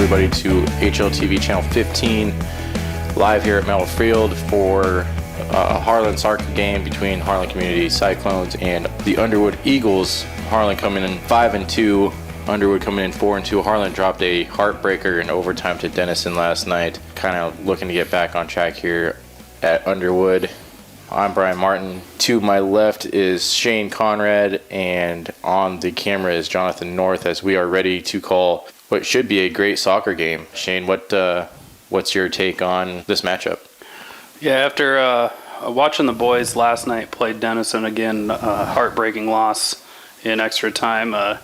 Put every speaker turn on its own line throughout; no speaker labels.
everybody to HLTV Channel 15, live here at Metal Field for a Harlan soccer game between Harlan Community Cyclones and the Underwood Eagles. Harlan coming in 5-2, Underwood coming in 4-2. Harlan dropped a heartbreaker in overtime to Denison last night. Kind of looking to get back on track here at Underwood. I'm Brian Martin. To my left is Shane Conrad, and on the camera is Jonathan North, as we are ready to call what should be a great soccer game. Shane, what's your take on this matchup?
Yeah, after watching the boys last night play Denison again, heartbreaking loss in extra time. I'd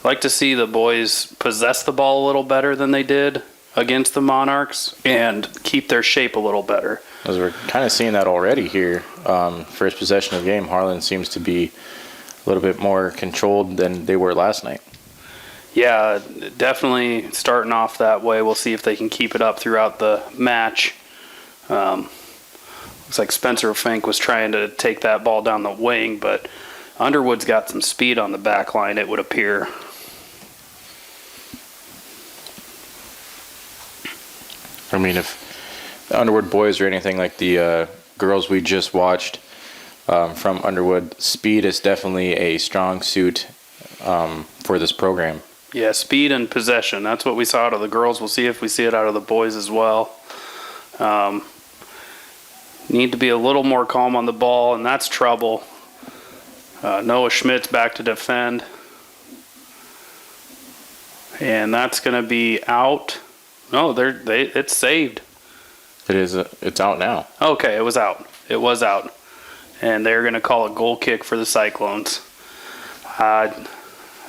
like to see the boys possess the ball a little better than they did against the Monarchs and keep their shape a little better.
As we're kind of seeing that already here. First possession of the game, Harlan seems to be a little bit more controlled than they were last night.
Yeah, definitely starting off that way. We'll see if they can keep it up throughout the match. Looks like Spencer Fink was trying to take that ball down the wing, but Underwood's got some speed on the back line, it would appear.
I mean, if the Underwood boys are anything like the girls we just watched from Underwood, speed is definitely a strong suit for this program.
Yeah, speed and possession. That's what we saw out of the girls. We'll see if we see it out of the boys as well. Need to be a little more calm on the ball, and that's trouble. Noah Schmidt's back to defend. And that's going to be out. No, it's saved.
It is. It's out now.
Okay, it was out. It was out. And they're going to call a goal kick for the Cyclones. I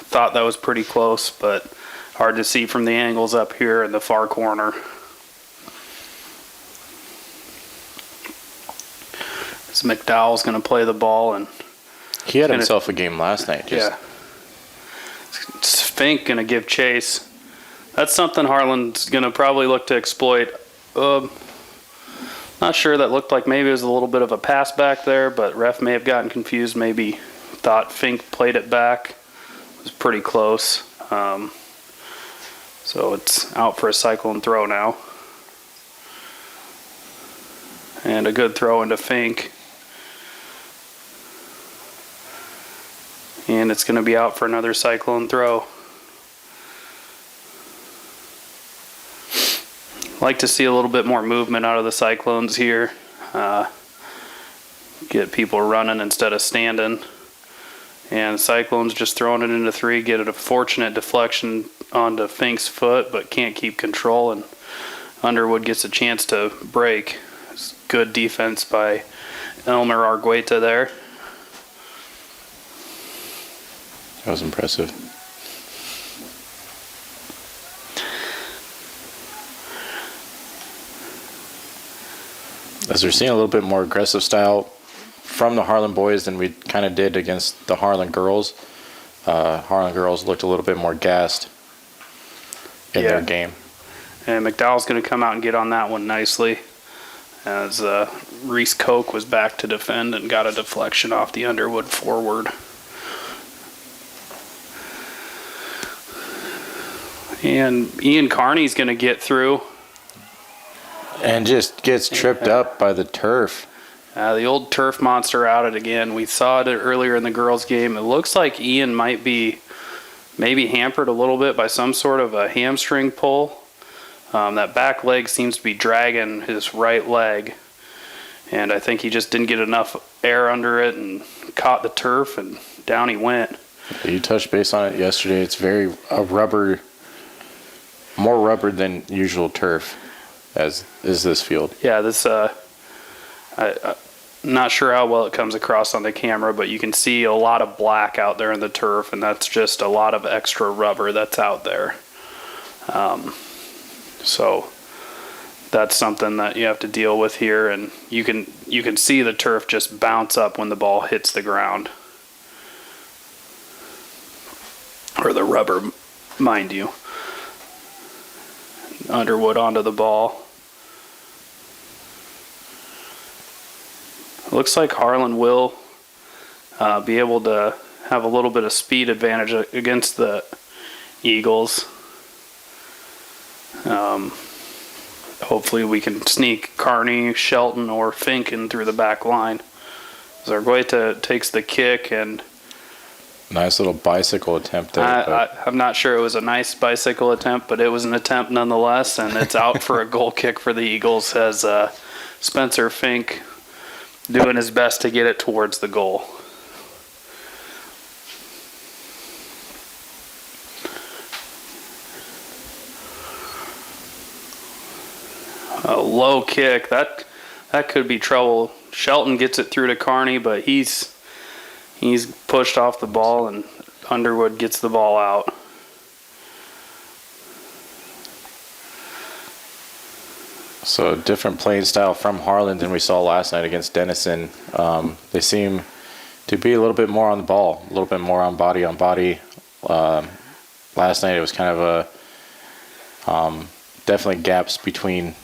thought that was pretty close, but hard to see from the angles up here in the far corner. So McDowell's going to play the ball, and
he had himself a game last night.
Yeah. Fink going to give chase. That's something Harlan's going to probably look to exploit. Not sure, that looked like maybe it was a little bit of a pass back there, but ref may have gotten confused, maybe thought Fink played it back. It was pretty close. So it's out for a Cyclone throw now. And a good throw into Fink. And it's going to be out for another Cyclone throw. Like to see a little bit more movement out of the Cyclones here. Get people running instead of standing. And Cyclones just throwing it into three, get a fortunate deflection onto Fink's foot, but can't keep control, and Underwood gets a chance to break. It's good defense by Elmer Argueta there.
That was impressive. As we're seeing a little bit more aggressive style from the Harlan boys than we kind of did against the Harlan girls. Harlan girls looked a little bit more gassed in their game.
And McDowell's going to come out and get on that one nicely, as Reese Koch was back to defend and got a deflection off the Underwood forward. And Ian Carney's going to get through.
And just gets tripped up by the turf.
The old turf monster out it again. We saw it earlier in the girls' game. It looks like Ian might be maybe hampered a little bit by some sort of a hamstring pull. That back leg seems to be dragging his right leg. And I think he just didn't get enough air under it and caught the turf, and down he went.
You touched base on it yesterday. It's very more rubber than usual turf, as is this field.
Yeah, this I'm not sure how well it comes across on the camera, but you can see a lot of black out there in the turf, and that's just a lot of extra rubber that's out there. So that's something that you have to deal with here, and you can see the turf just bounce up when the ball hits the ground, or the rubber, mind you. Underwood onto the ball. Looks like Harlan will be able to have a little bit of speed advantage against the Eagles. Hopefully we can sneak Kearney, Shelton, or Finken through the back line. Zargueta takes the kick, and
Nice little bicycle attempt there.
I'm not sure it was a nice bicycle attempt, but it was an attempt nonetheless, and it's out for a goal kick for the Eagles as Spencer Fink doing his best to get it towards the goal. A low kick, that could be trouble. Shelton gets it through to Kearney, but he's pushed off the ball, and Underwood gets the ball out.
So different playing style from Harlan than we saw last night against Denison. They seem to be a little bit more on the ball, a little bit more on body on body. Last night it was kind of a definitely gaps between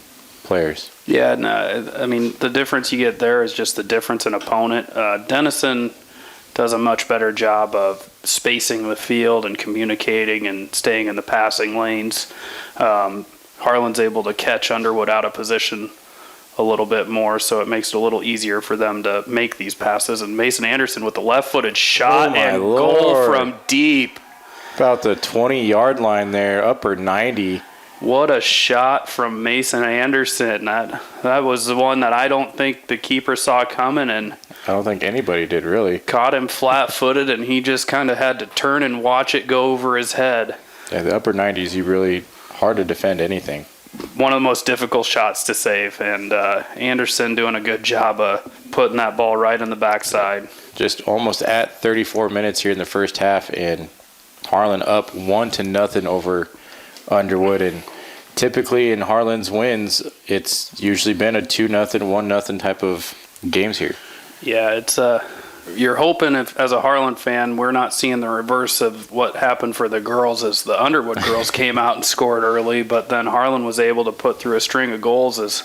players.
Yeah, no, I mean, the difference you get there is just the difference in opponent. Denison does a much better job of spacing the field and communicating and staying in the passing lanes. Harlan's able to catch Underwood out of position a little bit more, so it makes it a little easier for them to make these passes. And Mason Anderson with the left-footed shot and goal from deep.
About the 20-yard line there, upper 90.
What a shot from Mason Anderson. That was the one that I don't think the keeper saw coming, and
I don't think anybody did, really.
Caught him flat-footed, and he just kind of had to turn and watch it go over his head.
Yeah, the upper 90s, you really hard to defend anything.
One of the most difficult shots to save, and Anderson doing a good job of putting that ball right in the backside.
Just almost at 34 minutes here in the first half, and Harlan up 1-0 over Underwood. And typically in Harlan's wins, it's usually been a 2-0, 1-0 type of games here.
Yeah, it's you're hoping, as a Harlan fan, we're not seeing the reverse of what happened for the girls, as the Underwood girls came out and scored early, but then Harlan was able to put through a string of goals as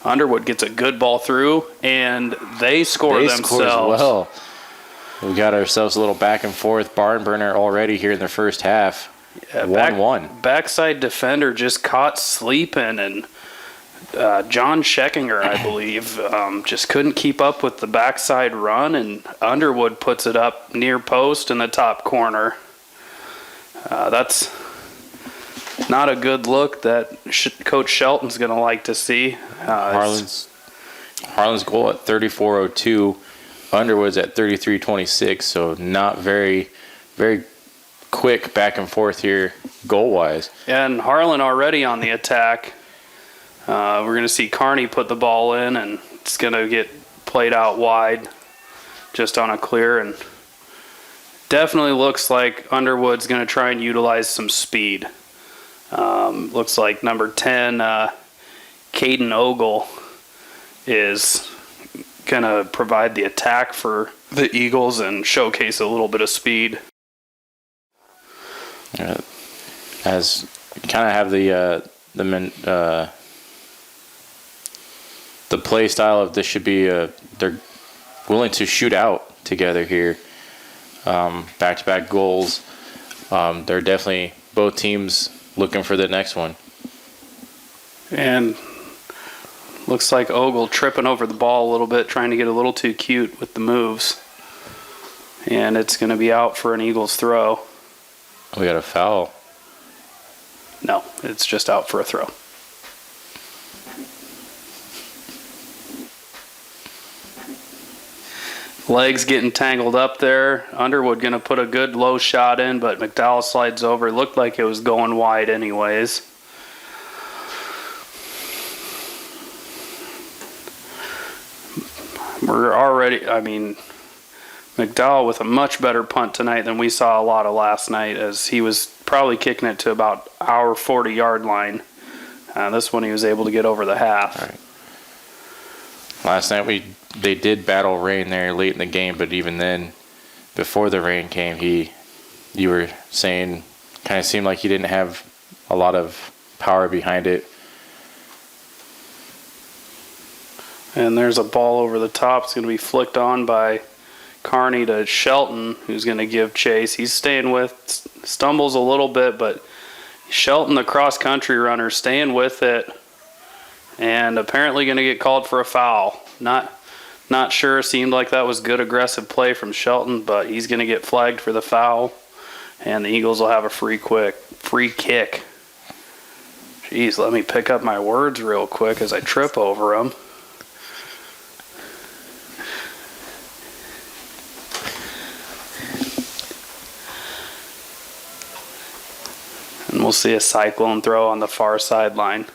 Underwood gets a good ball through, and they score themselves.
Score as well. We got ourselves a little back and forth barn burner already here in the first half. 1-1.
Backside defender just caught sleeping, and John Scheckinger, I believe, just couldn't keep up with the backside run, and Underwood puts it up near post in the top corner. That's not a good look that Coach Shelton's going to like to see.
Harlan's goal at 34:02, Underwood's at 33:26, so not very, very quick back and forth here goal-wise.
And Harlan already on the attack. We're going to see Kearney put the ball in, and it's going to get played out wide just on a clear. And definitely looks like Underwood's going to try and utilize some speed. Looks like number 10, Caden Ogle, is going to provide the attack for the Eagles and showcase a little bit of speed.
As you kind of have the play style of this should be they're willing to shoot out together here. Back-to-back goals. They're definitely both teams looking for the next one.
And looks like Ogle tripping over the ball a little bit, trying to get a little too cute with the moves. And it's going to be out for an Eagles throw.
We got a foul.
No, it's just out for a throw. Legs getting tangled up there. Underwood going to put a good low shot in, but McDowell slides over. It looked like it was going wide anyways. We're already, McDowell with a much better punt tonight than we saw a lot of last night, as he was probably kicking it to about our 40-yard line. This one he was able to get over the half.
All right. Last night they did battle rain there late in the game, but even then, before the rain came, you were saying, kind of seemed like he didn't have a lot of power behind it.
And there's a ball over the top. It's going to be flicked on by Kearney to Shelton, who's going to give chase. He's staying with, stumbles a little bit, but Shelton, the cross-country runner, staying with it, and apparently going to get called for a foul. Not sure. Seemed like that was good aggressive play from Shelton, but he's going to get flagged for the foul, and the Eagles will have a free kick. Jeez, let me pick up my words real quick as I trip over them. And we'll see a Cyclone throw on the far sideline.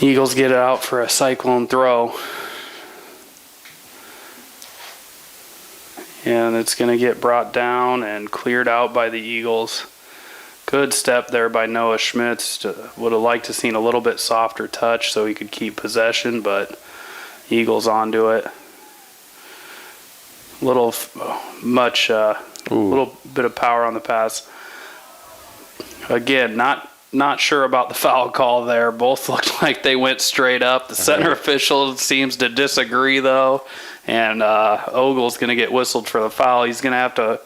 Eagles get it out for a Cyclone throw. And it's going to get brought down and cleared out by the Eagles. Good step there by Noah Schmitz. Would have liked to seen a little bit softer touch so he could keep possession, but Eagles onto it. Little bit of power on the pass. Again, not sure about the foul call there. Both looked like they went straight up. The center official seems to disagree, though. And Ogle's going to get whistled for the foul. He's going to have to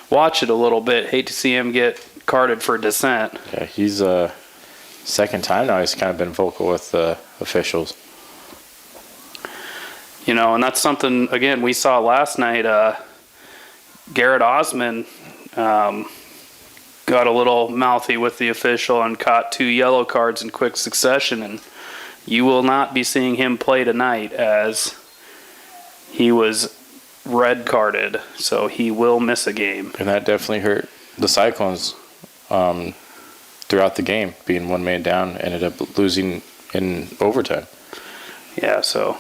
watch it a little bit. Hate to see him get carded for dissent.
Yeah, he's second time now he's kind of been vocal with the officials.
And that's something, again, we saw last night. Garrett Osman got a little mouthy with the official and caught 2 yellow cards in quick succession, and you will not be seeing him play tonight as he was red carded, so he will miss a game.
And that definitely hurt the Cyclones throughout the game. Being one man down, ended up losing in overtime.
Yeah, so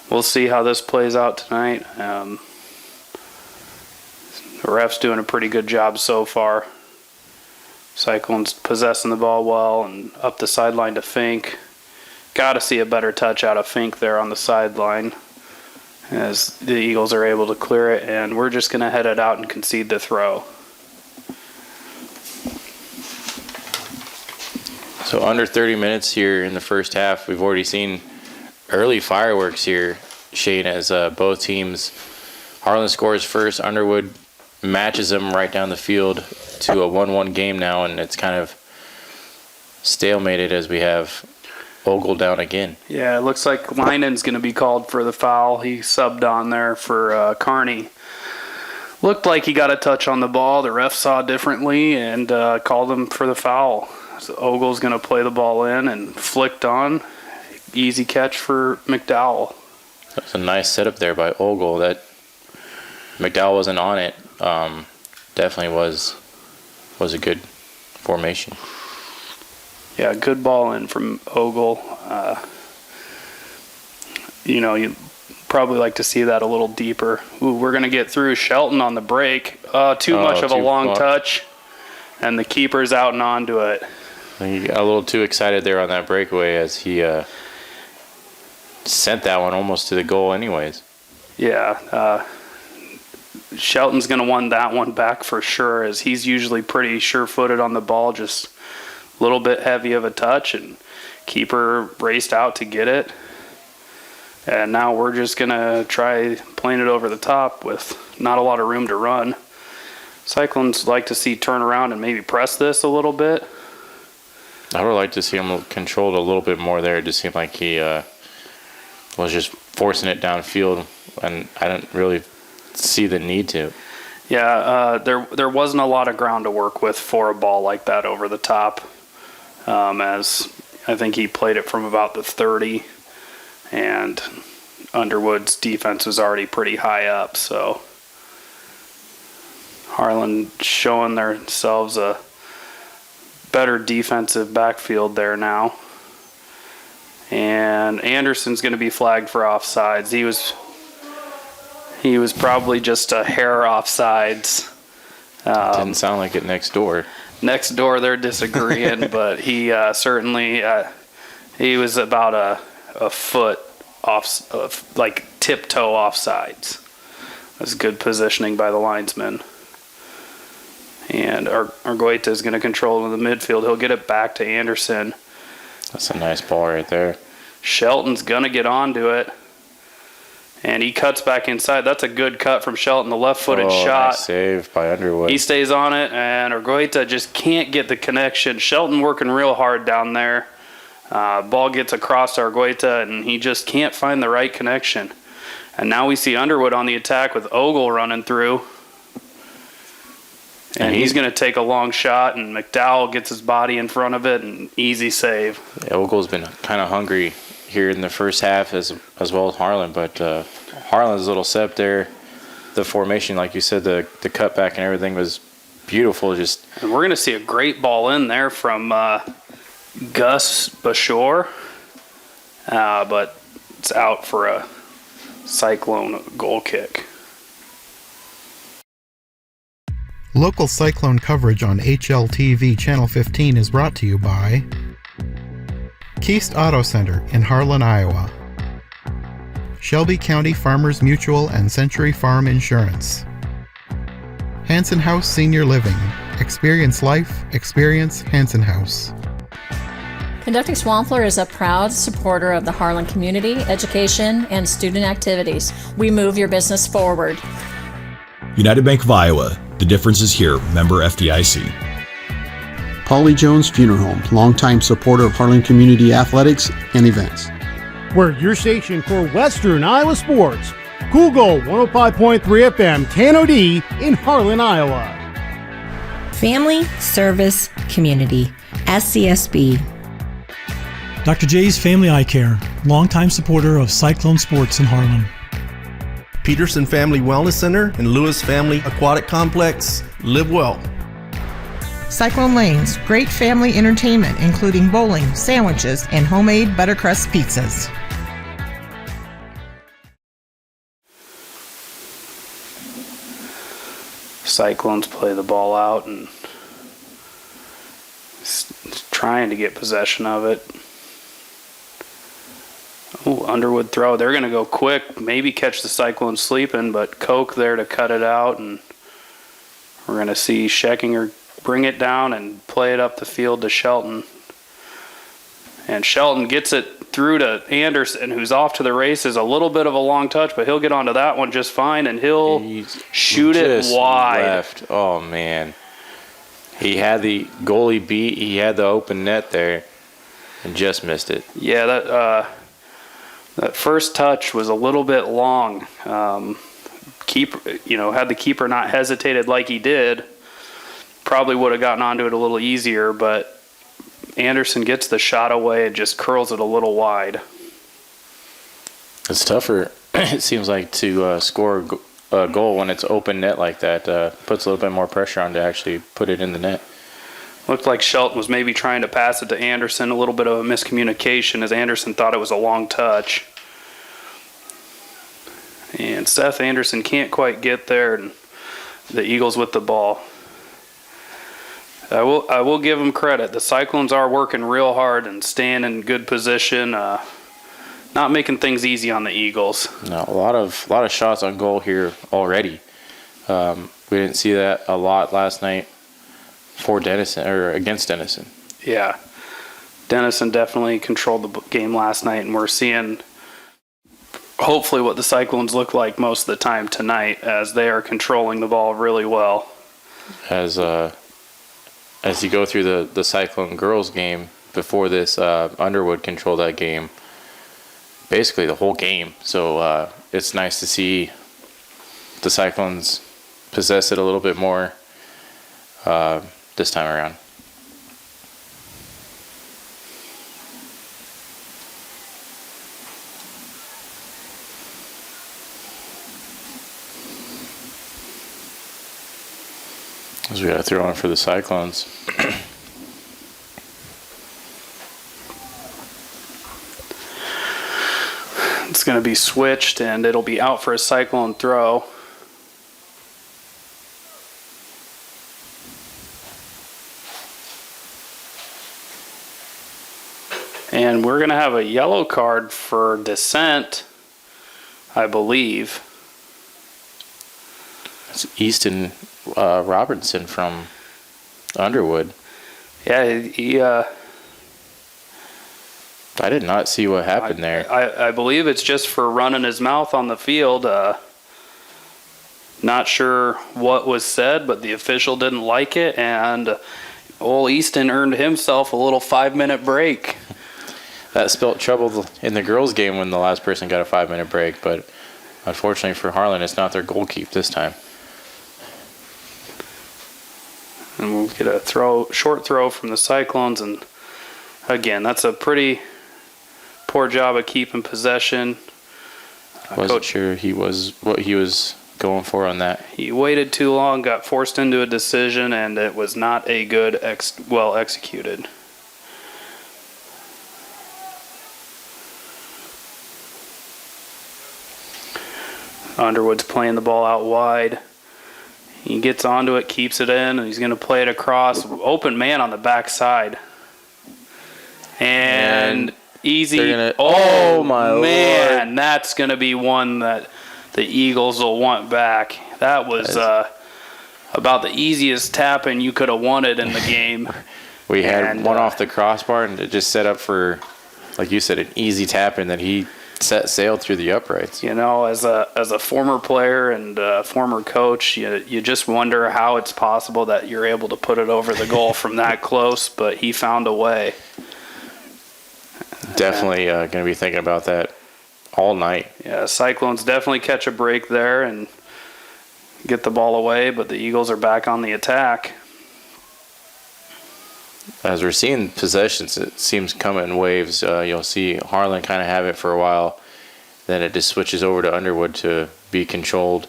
we'll see how this plays out tonight. The ref's doing a pretty good job so far. Cyclones possessing the ball well and up the sideline to Fink. Got to see a better touch out of Fink there on the sideline as the Eagles are able to clear it, and we're just going to head it out and concede the throw.
So under 30 minutes here in the first half, we've already seen early fireworks here, Shane, as both teams. Harlan scores first. Underwood matches them right down the field to a 1-1 game now, and it's kind of stalemated as we have Ogle down again.
Yeah, it looks like Linen's going to be called for the foul. He subbed on there for Carney. Looked like he got a touch on the ball. The ref saw differently and called him for the foul. So Ogle's going to play the ball in and flicked on. Easy catch for McDowell.
That was a nice setup there by Ogle. That McDowell wasn't on it. Definitely was a good formation.
Yeah, good ball in from Ogle. You'd probably like to see that a little deeper. Ooh, we're going to get through Shelton on the break. Too much of a long touch, and the keeper's out and onto it.
He got a little too excited there on that breakaway as he sent that one almost to the goal anyways.
Yeah, Shelton's going to want that one back for sure, as he's usually pretty sure-footed on the ball, just a little bit heavy of a touch, and keeper raced out to get it. And now we're just going to try playing it over the top with not a lot of room to run. Cyclones like to see turn around and maybe press this a little bit.
I would like to see him controlled a little bit more there. It just seemed like he was just forcing it downfield, and I didn't really see the need to.
Yeah, there wasn't a lot of ground to work with for a ball like that over the top, as I think he played it from about the 30, and Underwood's defense was already pretty high up, so Harlan showing themselves a better defensive backfield there now. And Anderson's going to be flagged for offsides. He was probably just a hair offsides.
Didn't sound like it next door.
Next door they're disagreeing, but he certainly he was about a foot off, like tiptoe offsides. That's good positioning by the linesman. And Argueta is going to control in the midfield. He'll get it back to Anderson.
That's a nice ball right there.
Shelton's going to get onto it. and he cuts back inside. That's a good cut from Shelton, the left-footed
Oh,
shot.
nice save by Underwood.
He stays on it, and Argueta just can't get the connection. Shelton working real hard down there. Ball gets across to Argueta, and he just can't find the right connection. And now we see Underwood on the attack with Ogle running through. And he's going to take a long shot, and McDowell gets his body in front of it, and easy save.
Yeah, Ogle's been kind of hungry here in the first half as well as Harlan, but Harlan's little step there, the formation, like you said, the cutback and everything was beautiful. Just
And we're going to see a great ball in there from Gus Bashore, but it's out for a Cyclone goal kick.
Local Cyclone coverage on HLTV Channel 15 is brought to you by Keast Auto Center in Harlan, Iowa, Shelby County Farmers Mutual and Century Farm Insurance, Hanson House Senior Living. Experience life, experience Hanson House.
Conducting Swampler is a proud supporter of the Harlan community, education, and student activities. We move your business forward.
United Bank of Iowa. The difference is here. Member FDIC.
Paulie Jones Funeral Home, longtime supporter of Harlan Community Athletics and events.
We're your station for Western Iowa sports. Google 105.3 FM KNOD in Harlan, Iowa.
Family Service Community, SCSB.
Dr. J's Family Eye Care, longtime supporter of Cyclone Sports in Harlan.
Peterson Family Wellness Center and Lewis Family Aquatic Complex. Live well.
Cyclone Lanes, great family entertainment including bowling, sandwiches, and homemade buttercrust pizzas.
Cyclones play the ball out and trying to get possession of it. Oh, Underwood throw. They're going to go quick, maybe catch the Cyclones sleeping, but Koch there to cut it out, and we're going to see Scheckinger bring it down and play it up the field to Shelton. And Shelton gets it through to Anderson, who's off to the races. A little bit of a long touch, but he'll get onto that one just fine, and he'll shoot it wide.
Left. Oh, man. He had the goalie beat. He had the open net there and just missed it.
Yeah, that first touch was a little bit long. Had the keeper not hesitated like he did, probably would have gotten onto it a little easier, but Anderson gets the shot away and just curls it a little wide.
It's tougher, it seems like, to score a goal when it's open net like that. Puts a little bit more pressure on to actually put it in the net.
Looked like Shelton was maybe trying to pass it to Anderson. A little bit of a miscommunication as Anderson thought it was a long touch. And Seth Anderson can't quite get there, and the Eagles with the ball. I will give them credit. The Cyclones are working real hard and staying in good position, not making things easy on the Eagles.
No, a lot of shots on goal here already. We didn't see that a lot last night for Denison or against Denison.
Yeah, Denison definitely controlled the game last night, and we're seeing hopefully what the Cyclones look like most of the time tonight, as they are controlling the ball really well.
As you go through the Cyclone girls game before this, Underwood controlled that game basically the whole game. So it's nice to see the Cyclones possess it a little bit more this time around. As we got to throw on for the Cyclones.
It's going to be switched, and it'll be out for a Cyclone throw. And we're going to have a yellow card for dissent, I believe.
It's Easton Robertson from Underwood.
Yeah, he
I I did not see what happened there.
I believe it's just for running his mouth on the field. Not sure what was said, but the official didn't like it, and old Easton earned himself a little 5-minute break.
That spelled trouble in the girls' game when the last person got a 5-minute break, but unfortunately for Harlan, it's not their goal keep this time.
And we'll get a short throw from the Cyclones, and again, that's a pretty poor job of keeping possession.
Wasn't sure what he was going for on that.
He waited too long, got forced into a decision, and it was not a good, well executed. Underwood's playing the ball out wide. He gets onto it, keeps it in, and he's going to play it across. Open man on the backside. And easy.
Oh, my
man,
Lord.
That's going to be one that the Eagles will want back. That was about the easiest tapping you could have wanted in the game.
We had one off the crossbar, and it just set up for, like you said, an easy tap, and then he sailed through the uprights.
You know, as a former player and former coach, you just wonder how it's possible that you're able to put it over the goal from that close, but he found a way.
Definitely going to be thinking about that all night.
Yeah, Cyclones definitely catch a break there and get the ball away, but the Eagles are back on the attack.
As we're seeing possessions, it seems come in waves. You'll see Harlan kind of have it for a while, then it just switches over to Underwood to be controlled.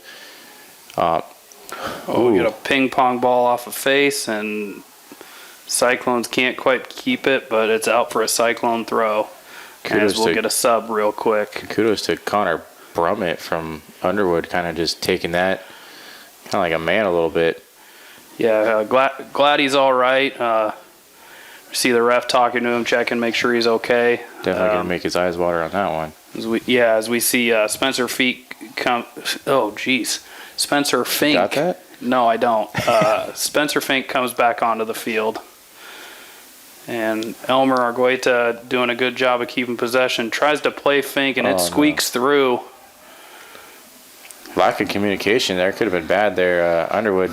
We get a ping pong ball off a face, and Cyclones can't quite keep it, but it's out for a Cyclone throw. As we'll get a sub real quick.
Kudos to Connor Brummett from Underwood, kind of just taking that kind of like a man a little bit.
Yeah, glad he's all right. See the ref talking to him, checking, make sure he's okay.
Definitely going to make his eyes water on that one.
As we see Spencer Fink come. Oh, geez. Spencer Fink.
Got that?
No, I don't. Spencer Fink comes back onto the field. And Elmer Argueta doing a good job of keeping possession. Tries to play Fink, and it squeaks through.
Lack of communication there. Could have been bad there. Underwood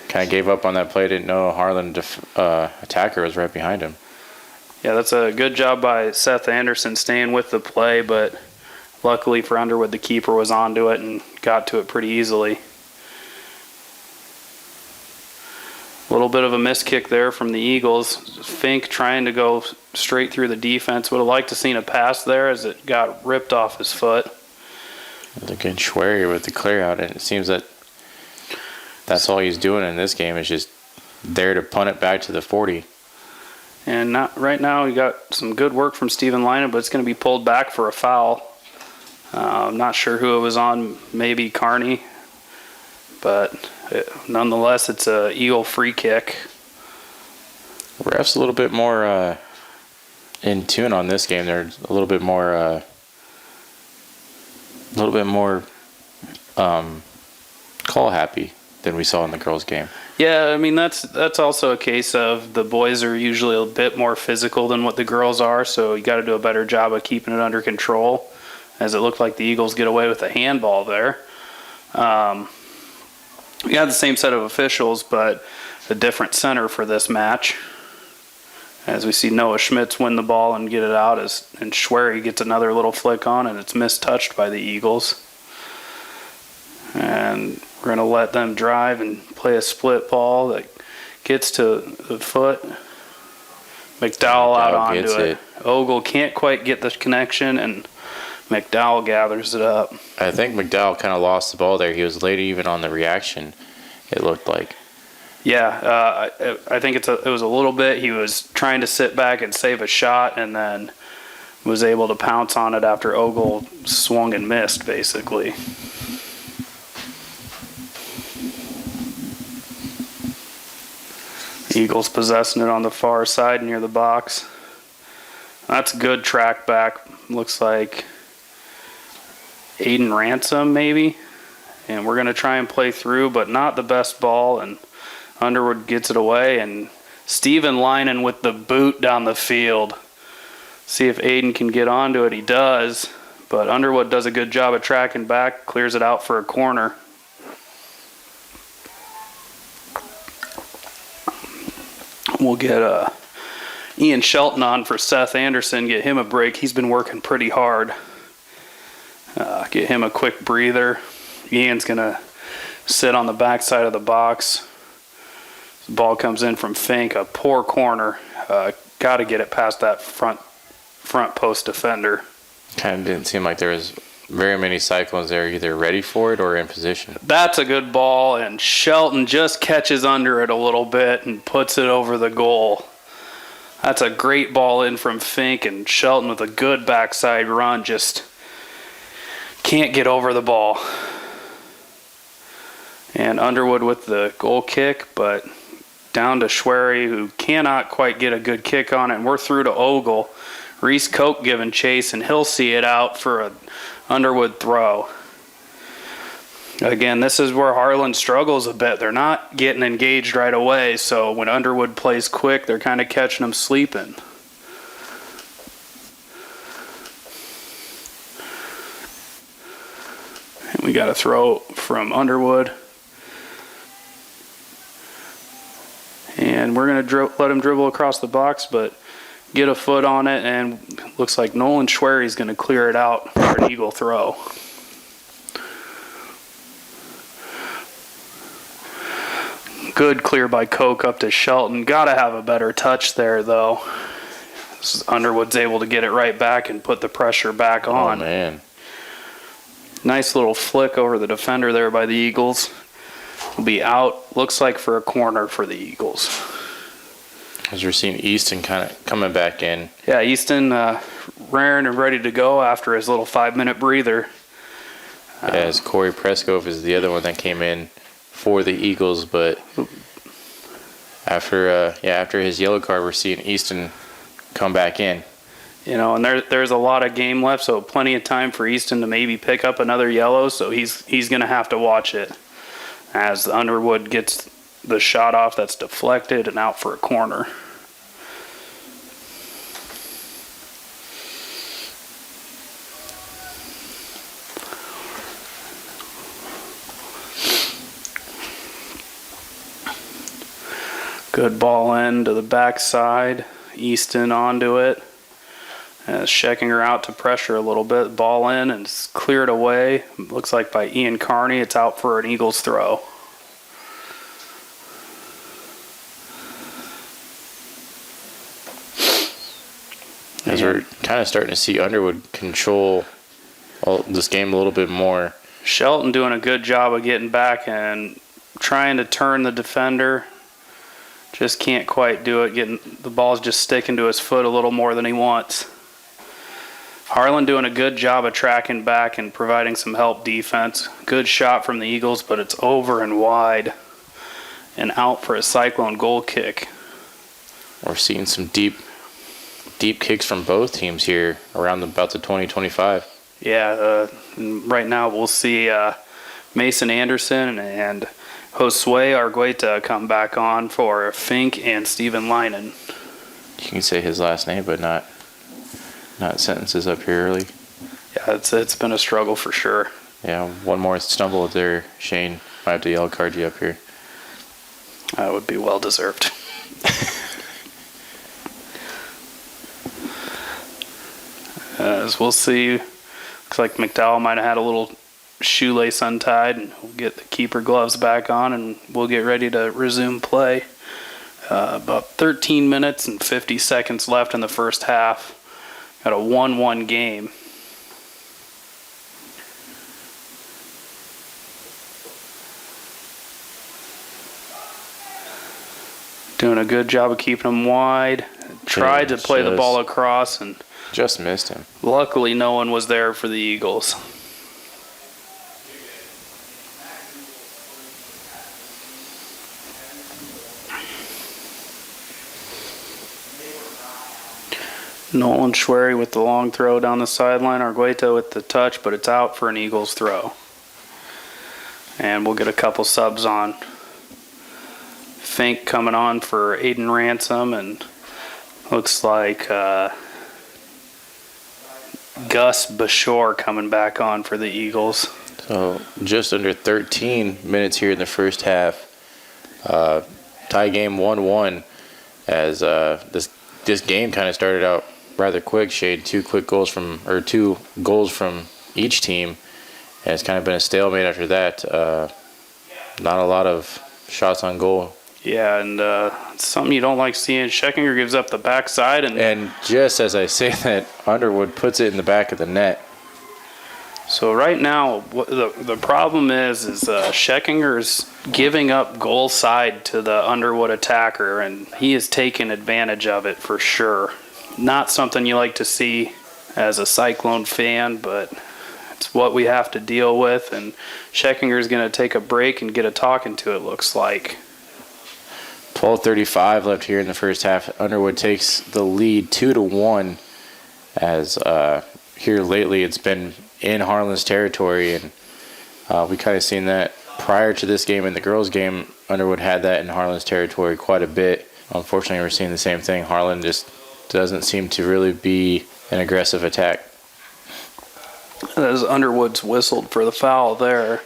kind of gave up on that play. Didn't know Harlan attacker was right behind him.
Yeah, that's a good job by Seth Anderson staying with the play, but luckily for Underwood, the keeper was onto it and got to it pretty easily. A little bit of a miss kick there from the Eagles. Fink trying to go straight through the defense. Would have liked to seen a pass there as it got ripped off his foot.
Again, Schwerer with the clear out, and it seems that that's all he's doing in this game is just there to punt it back to the 40.
And right now, we got some good work from Stephen Lina, but it's going to be pulled back for a foul. I'm not sure who it was on, maybe Carney. But nonetheless, it's a Eagle free kick.
Ref's a little bit more in tune on this game. They're a little bit more call happy than we saw in the girls' game.
Yeah, I mean that's also a case of the boys are usually a bit more physical than what the girls are, so you got to do a better job of keeping it under control. As it looked like the Eagles get away with a handball there. We had the same set of officials, but a different center for this match. As we see Noah Schmitz win the ball and get it out, and Schwerer gets another little flick on, and it's mistouched by the Eagles. And we're going to let them drive and play a split ball that gets to the foot. McDowell out onto it. Ogle can't quite get the connection, and McDowell gathers it up.
I think McDowell kind of lost the ball there. He was late even on the reaction, it looked like.
Yeah, I think it was a little bit. He was trying to sit back and save a shot, and then was able to pounce on it after Ogle swung and missed, basically. Eagles possessing it on the far side near the box. That's a good track back. Looks like Aiden Ransom, maybe. And we're going to try and play through, but not the best ball. And Underwood gets it away. And Stephen Linen with the boot down the field. See if Aiden can get onto it. He does, but Underwood does a good job of tracking back, clears it out for a corner. We'll get Ian Shelton on for Seth Anderson, get him a break. He's been working pretty hard. Get him a quick breather. Ian's going to sit on the backside of the box. The ball comes in from Fink, a poor corner. Got to get it past that front post defender.
Kind of didn't seem like there was very many Cyclones there either ready for it or in position.
That's a good ball, and Shelton just catches under it a little bit and puts it over the goal. That's a great ball in from Fink, and Shelton with a good backside run just can't get over the ball. And Underwood with the goal kick, but down to Schwery, who cannot quite get a good kick on it, and we're through to Ogle. Reese Koch giving chase, and he'll see it out for an Underwood throw. Again, this is where Harlan struggles a bit. They're not getting engaged right away, so when Underwood plays quick, they're kind of catching them sleeping. And we got a throw from Underwood. And we're going to let him dribble across the box, but get a foot on it, and looks like Nolan Schwery is going to clear it out for an Eagle throw. Good clear by Koch up to Shelton. Got to have a better touch there, though. Underwood's able to get it right back and put the pressure back on.
Oh, man.
Nice little flick over the defender there by the Eagles. Will be out, looks like, for a corner for the Eagles.
As we're seeing Easton kind of coming back in.
Yeah, Easton raring and ready to go after his little 5-minute breather.
As Corey Prescove is the other one that came in for the Eagles, but after his yellow card, we're seeing Easton come back in.
You know, and there's a lot of game left, so plenty of time for Easton to maybe pick up another yellow, so he's going to have to watch it as Underwood gets the shot off that's deflected and out for a corner. Good ball in to the backside. Easton onto it. Checking her out to pressure a little bit. Ball in and it's cleared away. Looks like by Ian Carney. It's out for an Eagles throw.
As we're kind of starting to see Underwood control this game a little bit more.
Shelton doing a good job of getting back and trying to turn the defender. Just can't quite do it. The ball's just sticking to his foot a little more than he wants. Harlan doing a good job of tracking back and providing some help defense. Good shot from the Eagles, but it's over and wide and out for a Cyclone goal kick.
We're seeing some deep kicks from both teams here around about the 20-25.
Yeah, right now we'll see Mason Anderson and Josue Argueta come back on for Fink and Steven Leinen.
You can say his last name, but not sentences up here early.
Yeah, it's been a struggle for sure.
Yeah, one more stumble up there, Shane. Might have to yellow card you up here.
That would be well deserved. As we'll see, looks like McDowell might have had a little shoelace untied, and we'll get the keeper gloves back on, and we'll get ready to resume play. About 13 minutes and 50 seconds left in the first half. Got a 1-1 game. Doing a good job of keeping him wide. Tried to play the ball across and
just missed him.
Luckily, no one was there for the Eagles. Nolan Schwery with the long throw down the sideline. Argueta with the touch, but it's out for an Eagles throw. And we'll get a couple subs on. Fink coming on for Aiden Ransom, and looks like Gus Bashore coming back on for the Eagles.
So just under 13 minutes here in the first half. Tie game 1-1 as this game kind of started out rather quick. Shade two goals from each team, and it's kind of been a stalemate after that. Not a lot of shots on goal.
Yeah, and it's something you don't like seeing. Scheckinger gives up the backside,
and just as I say that, Underwood puts it in the back of the net.
So right now, the problem is Scheckingers giving up goal side to the Underwood attacker, and he is taking advantage of it for sure. Not something you like to see as a Cyclone fan, but it's what we have to deal with, and Scheckingers going to take a break and get a talking to, it looks like.
12:35 left here in the first half. Underwood takes the lead 2-1 as here lately it's been in Harlan's territory, and we kind of seen that prior to this game. In the girls' game, Underwood had that in Harlan's territory quite a bit. Unfortunately, we're seeing the same thing. Harlan just doesn't seem to really be an aggressive attack.
As Underwood's whistled for the foul there.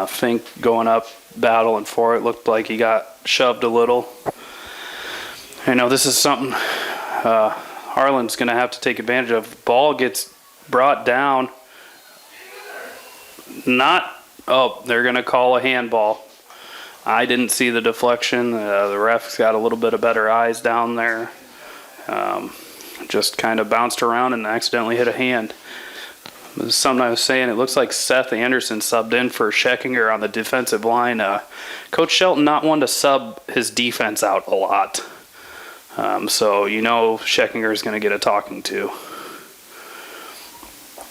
Fink going up, battling for it. Looked like he got shoved a little. I know this is something Harlan's going to have to take advantage of. Ball gets brought down. They're going to call a handball. I didn't see the deflection. The ref's got a little bit of better eyes down there. Just kind of bounced around and accidentally hit a hand. Something I was saying, it looks like Seth Anderson subbed in for Scheckinger on the defensive line. Coach Shelton not one to sub his defense out a lot. So you know Scheckinger is going to get a talking to.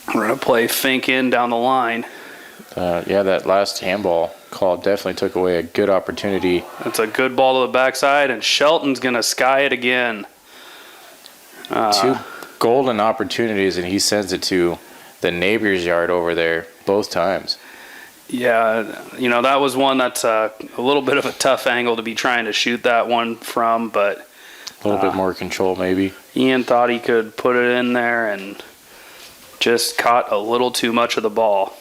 We're going to play Fink in down the line.
That last handball call definitely took away a good opportunity.
That's a good ball to the backside, and Shelton's going to sky it again.
Two golden opportunities, and he sends it to the neighbor's yard over there both times.
Yeah, that was one that's a little bit of a tough angle to be trying to shoot that one from, but
a little bit more control maybe.
Ian thought he could put it in there and just caught a little too much of the ball.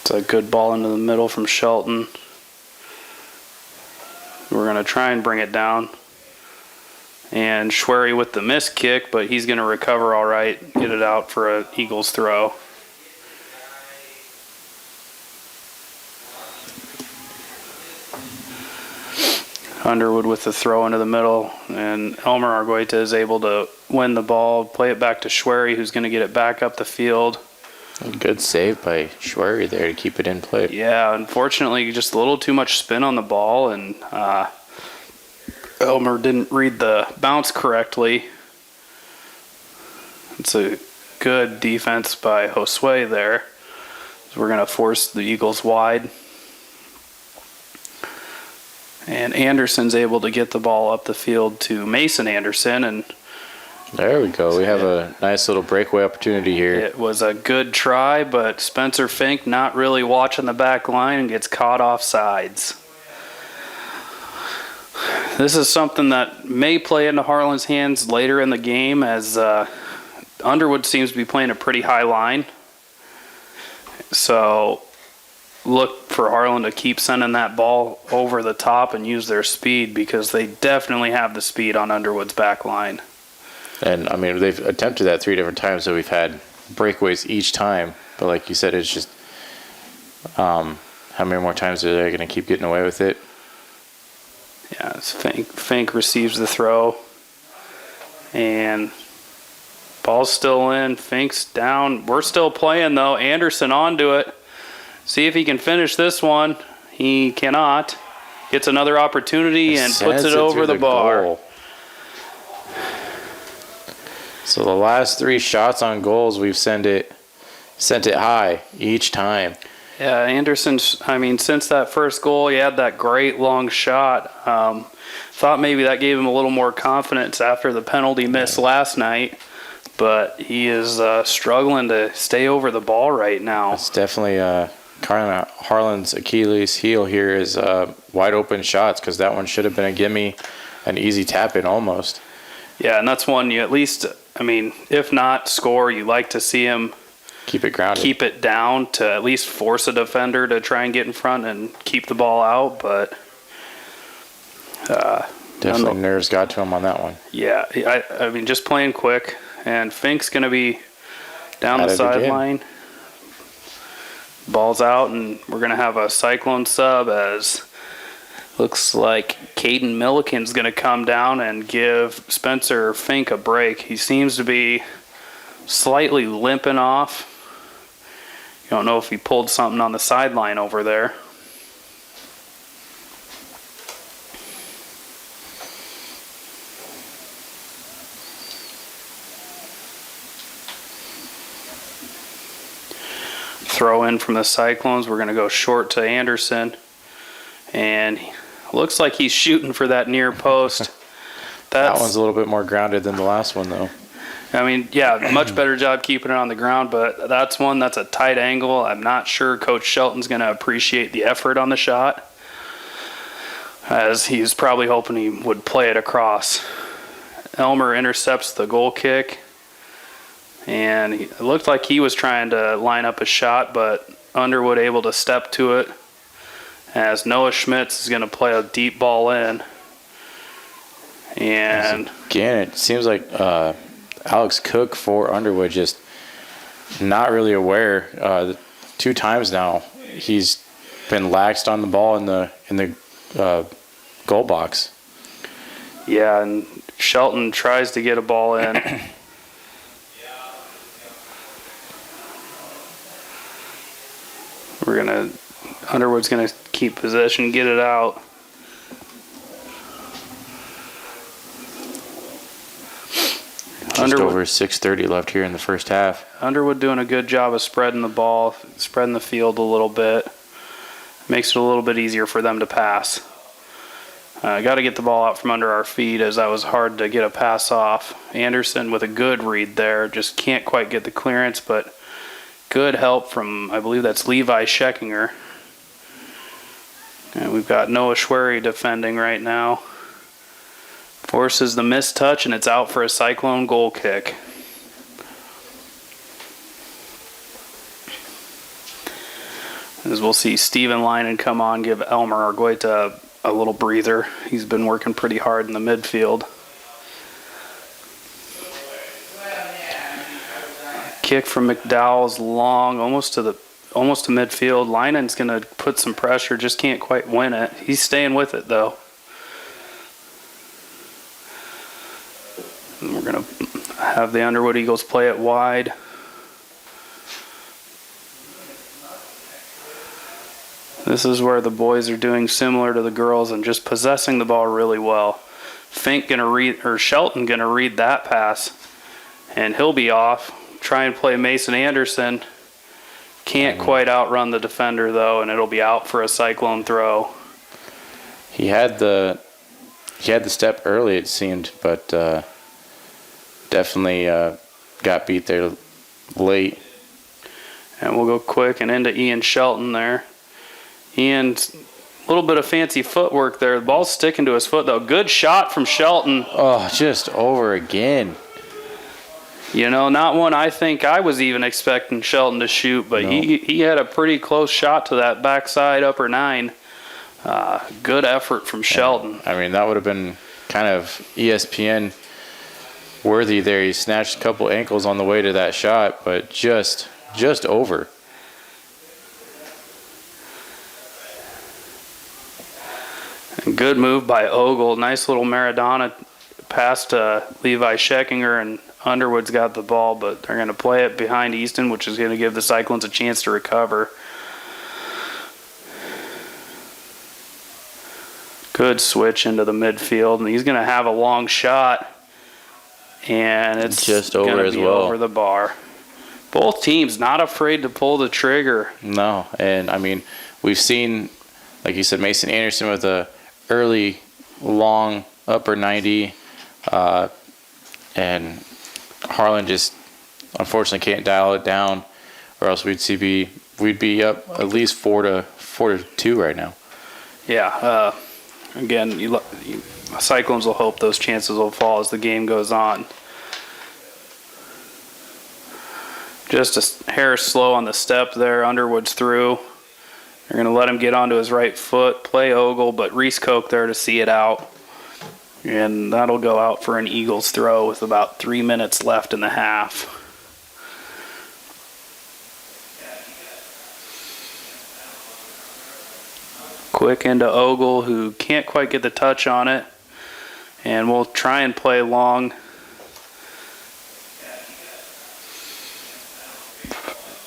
It's a good ball into the middle from Shelton. We're going to try and bring it down. And Schwery with the missed kick, but he's going to recover all right, get it out for an Eagles throw. Underwood with the throw into the middle, and Elmer Argueta is able to win the ball, play it back to Schwery, who's going to get it back up the field.
A good save by Schwery there to keep it in play.
Yeah, unfortunately, just a little too much spin on the ball, and Elmer didn't read the bounce correctly. It's a good defense by Josue there. So we're going to force the Eagles wide. And Anderson's able to get the ball up the field to Mason Anderson, and
there we go. We have a nice little breakaway opportunity here.
It was a good try, but Spencer Fink not really watching the back line and gets caught off sides. This is something that may play into Harlan's hands later in the game, as Underwood seems to be playing a pretty high line. So look for Harlan to keep sending that ball over the top and use their speed, because they definitely have the speed on Underwood's back line.
And, I mean, they've attempted that 3 different times, so we've had breakaways each time. But like you said, it's just how many more times are they going to keep getting away with it?
Yeah, Fink receives the throw. And ball's still in. Fink's down. We're still playing, though. Anderson onto it. See if he can finish this one. He cannot. Gets another opportunity and puts it over the bar.
Goal. So the last 3 shots on goals, we've sent it high each time.
Yeah, Anderson's, since that first goal, he had that great long shot. Thought maybe that gave him a little more confidence after the penalty miss last night, but he is struggling to stay over the ball right now.
It's definitely kind of Harlan's Achilles heel here is wide open shots, because that one should have been a gimme, an easy tap in almost.
Yeah, and that's one you at least, I mean, if not score, you like to see him
keep it grounded,
keep it down to at least force a defender to try and get in front and keep the ball out. But
definitely nerves got to him on that one.
Yeah, I mean, just playing quick, and Fink's going to be down the sideline. Ball's out, and we're going to have a Cyclone sub, as looks like Caden Milliken's going to come down and give Spencer Fink a break. He seems to be slightly limping off. You don't know if he pulled something on the sideline over there. Throw in from the Cyclones. We're going to go short to Anderson. And looks like he's shooting for that near post.
That one's a little bit more grounded than the last one, though.
I mean, yeah, much better job keeping it on the ground, but that's a tight angle. I'm not sure Coach Shelton's going to appreciate the effort on the shot, as he's probably hoping he would play it across. Elmer intercepts the goal kick, and it looked like he was trying to line up a shot, but Underwood able to step to it, as Noah Schmitz is going to play a deep ball in. And
again, it seems like Alex Cook for Underwood just not really aware. 2 times now he's been laxed on the ball in the goal box.
Yeah, and Shelton tries to get a ball in. Underwood's gonna keep possession, get it out.
Just over 6:30 left here in the first half.
Underwood doing a good job of spreading the ball, spreading the field a little bit. Makes it a little bit easier for them to pass. Got to get the ball out from under our feet, as that was hard to get a pass off. Anderson with a good read there. Just can't quite get the clearance, but good help from, I believe that's Levi Scheckinger. And we've got Noah Schwery defending right now. Forces the missed touch, and it's out for a Cyclone goal kick. As we'll see Steven Linen come on, give Elmer Argueta a little breather. He's been working pretty hard in the midfield. Kick from McDowell's long, almost to midfield. Linen's going to put some pressure, just can't quite win it. He's staying with it, though. And we're going to have the Underwood Eagles play it wide. This is where the boys are doing similar to the girls and just possessing the ball really well. Shelton gonna read that pass, and he'll be off. Try and play Mason Anderson. Can't quite outrun the defender though, and it'll be out for a Cyclone throw.
He had the step early, it seemed, but definitely got beat there late.
And we'll go quick and into Ian Shelton there. Ian's a little bit of fancy footwork there. The ball's sticking to his foot though. Good shot from Shelton.
Oh, just over again.
You know, not one I think I was even expecting Shelton to shoot, but he had a pretty close shot to that backside upper 9. Good effort from Shelton.
I mean, that would have been kind of ESPN worthy there. He snatched a couple ankles on the way to that shot, but just over.
Good move by Ogle. Nice little Maradona pass to Levi Scheckinger, and Underwood's got the ball, but they're going to play it behind Easton, which is going to give the Cyclones a chance to recover. Good switch into the midfield, and he's going to have a long shot, and it's
just over as well.
Over the bar. Both teams not afraid to pull the trigger.
No, and I mean, we've seen, like you said, Mason Anderson with a early, long upper 90, and Harlan just unfortunately can't dial it down, or else we'd be we'd be up at least 4-2 right now.
Yeah. Again, Cyclones will hope those chances will fall as the game goes on. Just a hair slow on the step there. Underwood's through. They're going to let him get onto his right foot, play Ogle, but Reese Koch there to see it out. And that'll go out for an Eagles throw with about 3 minutes left in the half. Quick into Ogle, who can't quite get the touch on it. And we'll try and play long.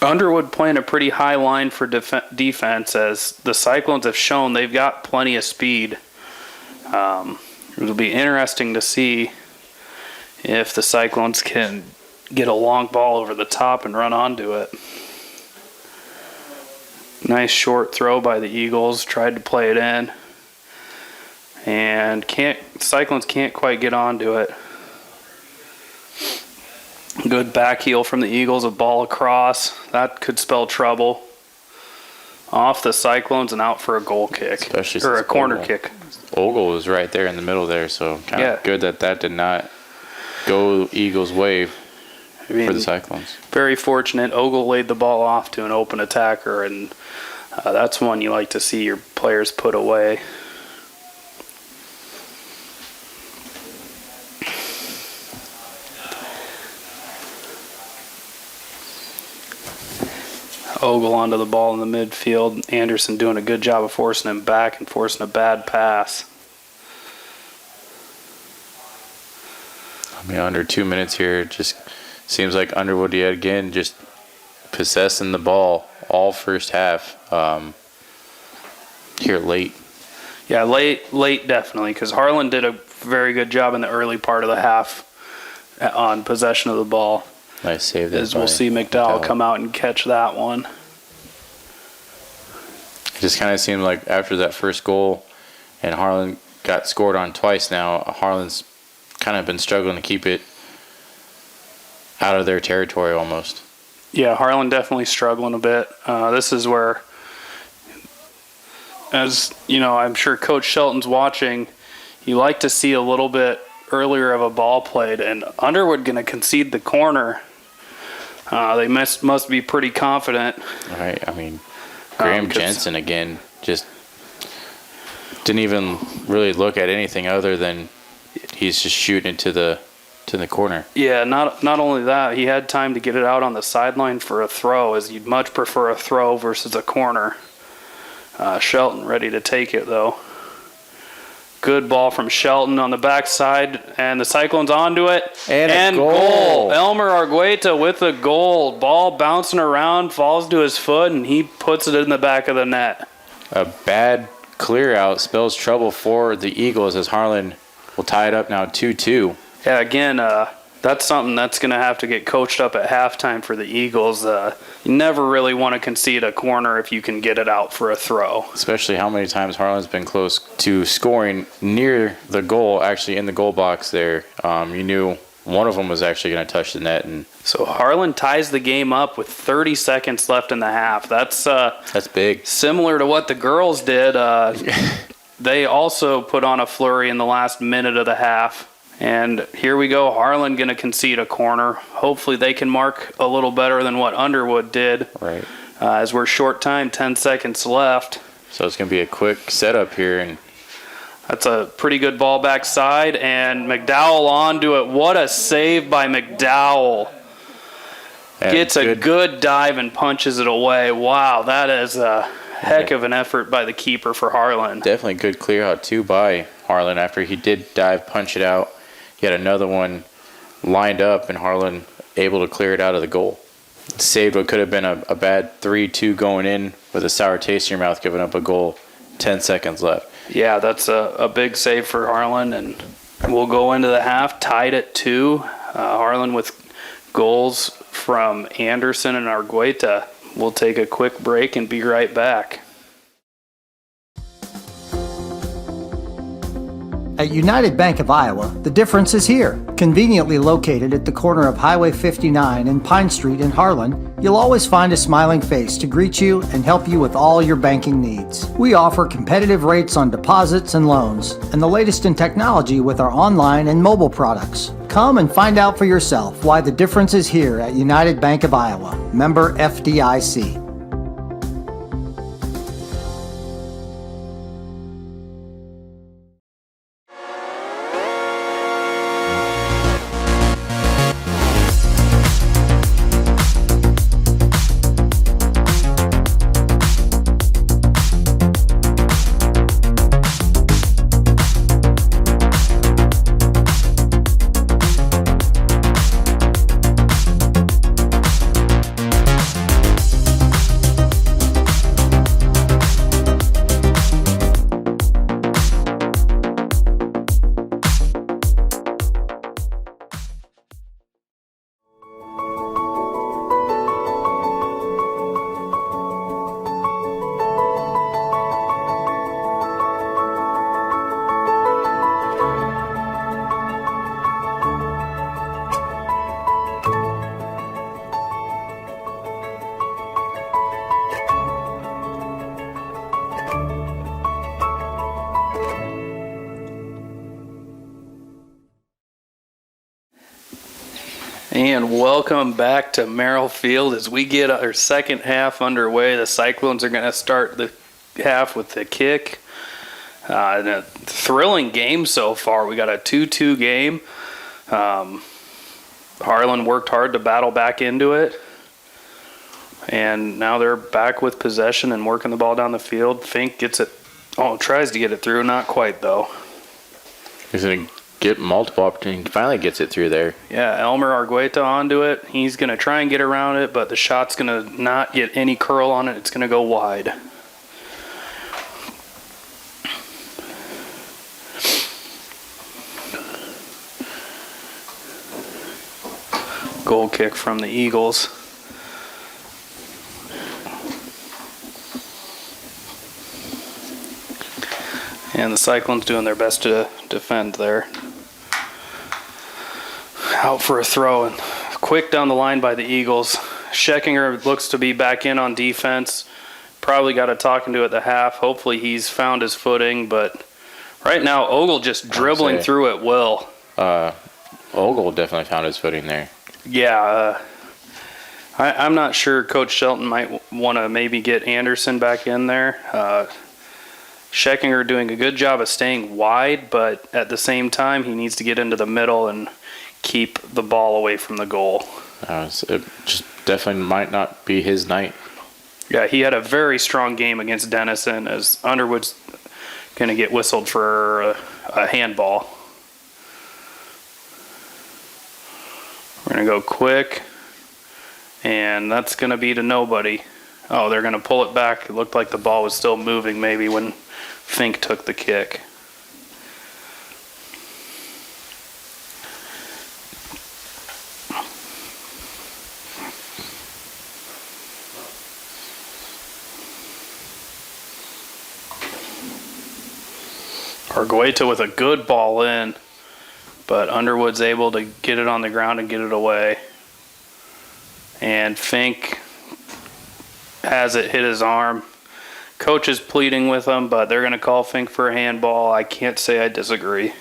Underwood playing a pretty high line for defense, as the Cyclones have shown they've got plenty of speed. It'll be interesting to see if the Cyclones can get a long ball over the top and run onto it. Nice short throw by the Eagles, tried to play it in, and Cyclones can't quite get onto it. Good back heel from the Eagles, a ball across. That could spell trouble. Off the Cyclones and out for a goal kick. Or a corner kick.
Ogle was right there in the middle there, so kind of good that did not go Eagles' way for the Cyclones.
Very fortunate. Ogle laid the ball off to an open attacker, and that's one you like to see your players put away. Ogle onto the ball in the midfield. Anderson doing a good job of forcing him back and forcing a bad pass.
I mean, under 2 minutes here, it just seems like Underwood yet again just possessing the ball all first half here late.
Yeah, late definitely, because Harlan did a very good job in the early part of the half on possession of the ball.
Nice save there.
As we'll see McDowell come out and catch that one.
It just kind of seemed like after that first goal and Harlan got scored on twice now, Harlan's kind of been struggling to keep it out of their territory almost.
Yeah, Harlan definitely struggling a bit. This is where, as you know, I'm sure Coach Shelton's watching, you like to see a little bit earlier of a ball played, and Underwood going to concede the corner. They must be pretty confident.
Right. I mean, Graham Jensen again just didn't even really look at anything other than he's just shooting it to the corner.
Yeah, not only that, he had time to get it out on the sideline for a throw, as you'd much prefer a throw versus a corner. Shelton ready to take it, though. Good ball from Shelton on the backside, and the Cyclones onto it.
And goal.
Elmer Argueta with a goal. Ball bouncing around, falls to his foot, and he puts it in the back of the net.
A bad clear out spells trouble for the Eagles as Harlan will tie it up now 2-2.
Yeah, again, that's something that's going to have to get coached up at halftime for the Eagles. You never really want to concede a corner if you can get it out for a throw.
Especially how many times Harlan's been close to scoring near the goal, actually in the goal box there. You knew one of them was actually going to touch the net. And
so Harlan ties the game up with 30 seconds left in the half. That's
big.
Similar to what the girls did. They also put on a flurry in the last minute of the half. And here we go, Harlan going to concede a corner. Hopefully they can mark a little better than what Underwood did.
Right.
As we're short time, 10 seconds left.
So it's going to be a quick setup here. And
that's a pretty good ball backside, and McDowell onto it. What a save by McDowell. Gets a good dive and punches it away. Wow, that is a heck of an effort by the keeper for Harlan.
Definitely good clear out too by Harlan after he did dive, punch it out. He had another one lined up, and Harlan able to clear it out of the goal. Saved what could have been a bad 3-2 going in with a sour taste in your mouth, giving up a goal, 10 seconds left.
Yeah, that's a big save for Harlan, and we'll go into the half tied at 2. Harlan with goals from Anderson and Argueta. We'll take a quick break and be right back.
At United Bank of Iowa, the difference is here. Conveniently located at the corner of Highway 59 and Pine Street in Harlan, you'll always find a smiling face to greet you and help you with all your banking needs. We offer competitive rates on deposits and loans, and the latest in technology with our online and mobile products. Come and find out for yourself why the difference is here at United Bank of Iowa. Member FDIC.
And welcome back to Merrill Field as we get our second half underway. The Cyclones are going to start the half with the kick. And a thrilling game so far. We got a 2-2 game. Harlan worked hard to battle back into it. And now they're back with possession and working the ball down the field. Fink gets it, tries to get it through. Not quite, though.
He's going to get multiple opportunities. Finally gets it through there.
Yeah, Elmer Argueta onto it. He's going to try and get around it, but the shot's going to not get any curl on it. It's going to go wide. Goal kick from the Eagles. And the Cyclones doing their best to defend there. Out for a throw and quick down the line by the Eagles. Scheckinger looks to be back in on defense. Probably got a talking to at the half. Hopefully he's found his footing, but right now Ogle just dribbling through at will.
Ogle definitely found his footing there.
Yeah, I'm not sure Coach Shelton might want to maybe get Anderson back in there. Scheckinger doing a good job of staying wide, but at the same time he needs to get into the middle and keep the ball away from the goal.
So it just definitely might not be his night.
Yeah, he had a very strong game against Denison as Underwood's going to get whistled for a handball. We're going to go quick, and that's going to be to nobody. Oh, they're going to pull it back. It looked like the ball was still moving maybe when Fink took the kick. Argueta with a good ball in, but Underwood's able to get it on the ground and get it away. And Fink has it hit his arm. Coach is pleading with him, but they're going to call Fink for a handball. I can't say I disagree.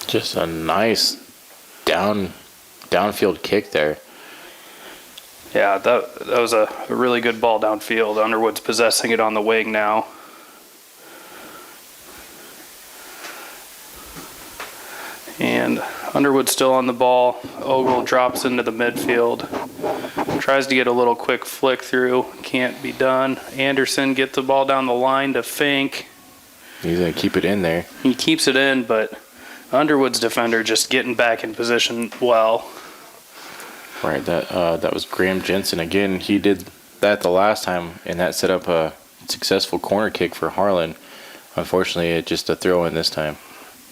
Just a nice downfield kick there.
Yeah, that was a really good ball downfield. Underwood's possessing it on the wing now. And Underwood's still on the ball. Ogle drops into the midfield. Tries to get a little quick flick through. Can't be done. Anderson gets the ball down the line to Fink.
He's going to keep it in there.
He keeps it in, but Underwood's defender just getting back in position well.
Right, that was Graham Jensen. Again, he did that the last time, and that set up a successful corner kick for Harlan. Unfortunately, it just a throw in this time.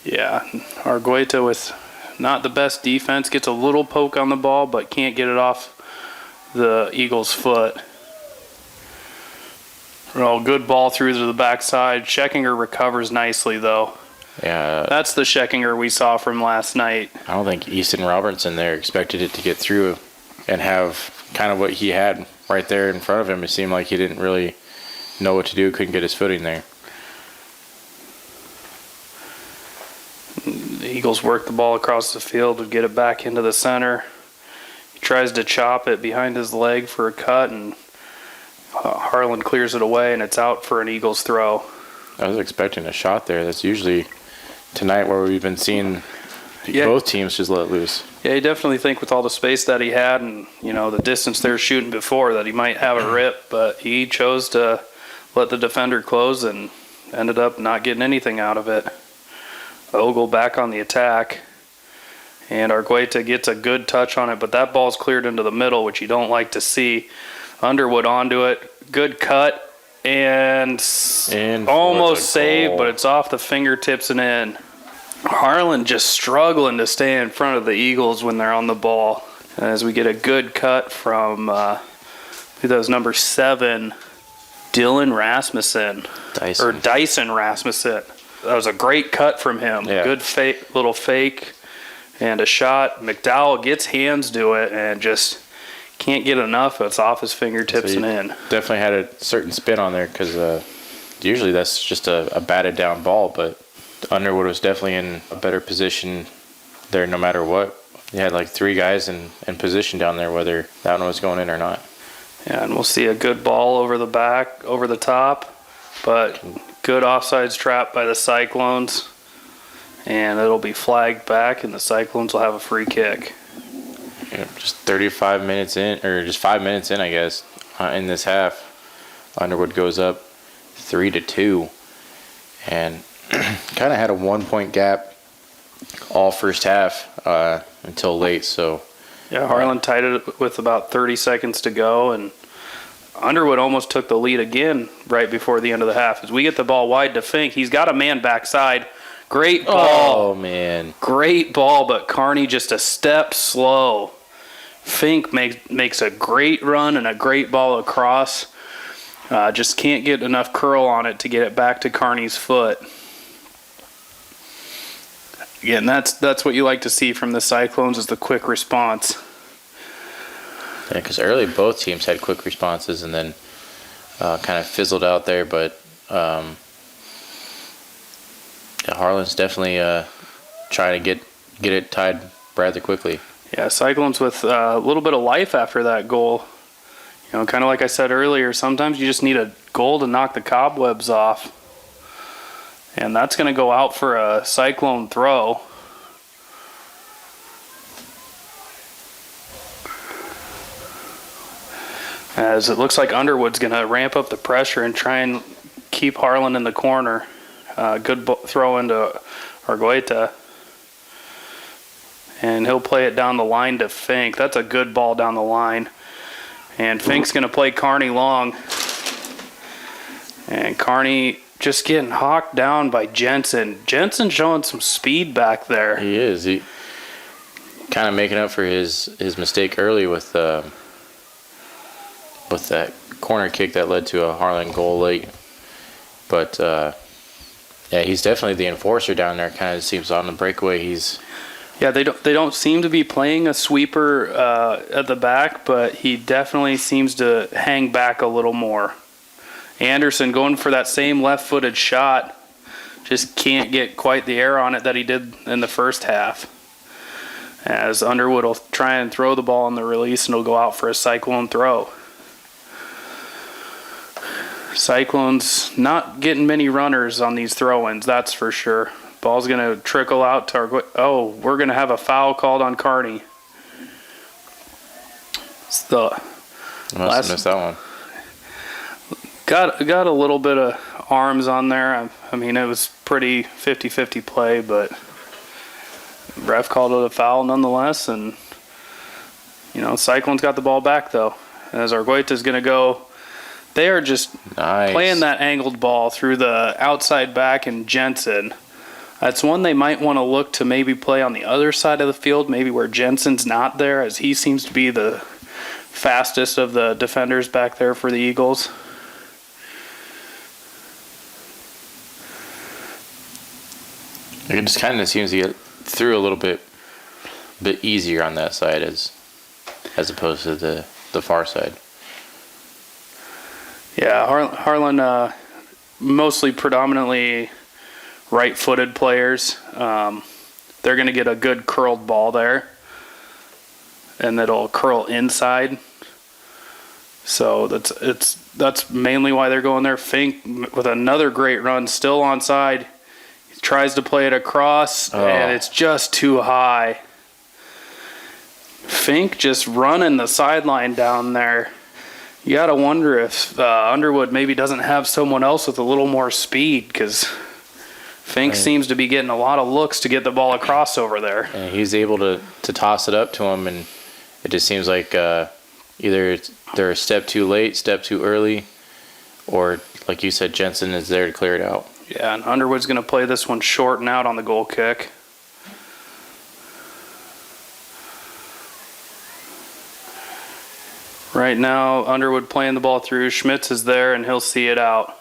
Yeah, Argueta with not the best defense, gets a little poke on the ball, but can't get it off the Eagles' foot. Well, good ball through to the backside. Scheckinger recovers nicely, though.
Yeah.
That's the Scheckinger we saw from last night.
I don't think Easton Robertson there expected it to get through and have kind of what he had right there in front of him. It seemed like he didn't really know what to do, couldn't get his footing there.
The Eagles work the ball across the field to get it back into the center. He tries to chop it behind his leg for a cut, and Harlan clears it away, and it's out for an Eagles throw.
I was expecting a shot there. That's usually tonight where we've been seeing both teams just let loose.
Yeah, you definitely think with all the space that he had and, the distance they were shooting before that he might have a rip, but he chose to let the defender close and ended up not getting anything out of it. Ogle back on the attack, and Argueta gets a good touch on it, but that ball's cleared into the middle, which you don't like to see. Underwood onto it, good cut, and almost saved, but it's off the fingertips and in. Harlan just struggling to stay in front of the Eagles when they're on the ball. As we get a good cut from, I think that was number 7, Dylan Rasmussen. Dyson Rasmussen. That was a great cut from him.
Yeah.
Good little fake and a shot. McDowell gets hands to it and just can't get enough. It's off his fingertips and in.
Definitely had a certain spin on there because usually that's just a batted down ball, but Underwood was definitely in a better position there no matter what. He had like 3 guys in position down there, whether that one was going in or not.
Yeah, and we'll see a good ball over the top, but good offsides trap by the Cyclones, and it'll be flagged back, and the Cyclones will have a free kick.
Yeah, just 35 minutes in, or just 5 minutes in, I guess, in this half, Underwood goes up 3-2, and kind of had a 1-point gap all first half until late. So
yeah, Harlan tied it with about 30 seconds to go, and Underwood almost took the lead again right before the end of the half. As we get the ball wide to Fink, he's got a man backside. Great ball.
Oh, man.
Great ball, but Carney just a step slow. Fink makes a great run and a great ball across. Just can't get enough curl on it to get it back to Carney's foot. Again, that's what you like to see from the Cyclones is the quick response.
Yeah, because early both teams had quick responses and then kind of fizzled out there, but Harlan's definitely trying to get it tied rather quickly.
Yeah, Cyclones with a little bit of life after that goal. Kind of like I said earlier, sometimes you just need a goal to knock the cobwebs off. And that's going to go out for a Cyclone throw. As it looks like Underwood's going to ramp up the pressure and try and keep Harlan in the corner. Good throw into Argueta. And he'll play it down the line to Fink. That's a good ball down the line. And Fink's going to play Carney long. And Carney just getting hawked down by Jensen. Jensen showing some speed back there.
He is. He kind of making up for his mistake early with that corner kick that led to a Harlan goal late. But yeah, he's definitely the enforcer down there. Kind of seems on the breakaway.
Yeah, they don't seem to be playing a sweeper at the back, but he definitely seems to hang back a little more. Anderson going for that same left-footed shot, just can't get quite the air on it that he did in the first half. As Underwood will try and throw the ball in the release, and it'll go out for a Cyclone throw. Cyclones not getting many runners on these throw-ins, that's for sure. Ball's going to trickle out to our... Oh, we're going to have a foul called on Carney. It's the
must have missed that one.
Got a little bit of arms on there. I mean, it was pretty 50-50 play, but ref called it a foul nonetheless. And, Cyclone's got the ball back, though. As Argueta's going to go... They are just playing that angled ball through the outside back and Jensen. That's one they might want to look to maybe play on the other side of the field, maybe where Jensen's not there, as he seems to be the fastest of the defenders back there for the Eagles.
It just kind of seems to get through a little bit easier on that side as opposed to the far side.
Yeah, Harlan, mostly predominantly right-footed players. They're going to get a good curled ball there, and it'll curl inside. So that's mainly why they're going there. Fink with another great run, still onside. He tries to play it across, and it's just too high. Fink just running the sideline down there. You got to wonder if Underwood maybe doesn't have someone else with a little more speed, because Fink seems to be getting a lot of looks to get the ball across over there.
And he's able to toss it up to him, and it just seems like either they're a step too late, step too early, or, like you said, Jensen is there to clear it out.
Yeah, and Underwood's going to play this one short and out on the goal kick. Right now, Underwood playing the ball through. Schmitz is there, and he'll see it out.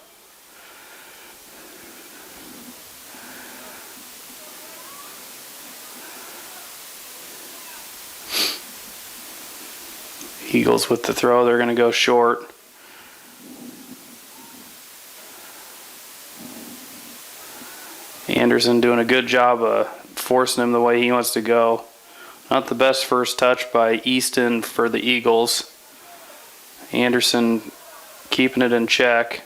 Eagles with the throw. They're going to go short. Anderson doing a good job of forcing him the way he wants to go. Not the best first touch by Easton for the Eagles. Anderson keeping it in check.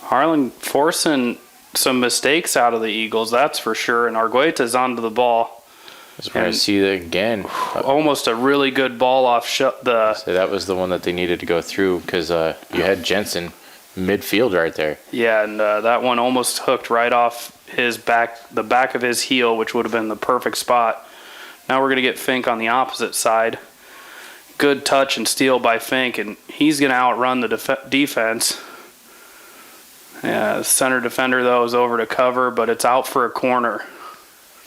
Harlan forcing some mistakes out of the Eagles, that's for sure. And Argueta's onto the ball.
I see that again.
Almost a really good ball off
So that was the one that they needed to go through, because you had Jensen midfield right there.
Yeah, and that one almost hooked right off his back, the back of his heel, which would have been the perfect spot. Now we're going to get Fink on the opposite side. Good touch and steal by Fink, and he's going to outrun the defense. Yeah, the center defender, though, is over to cover, but it's out for a corner.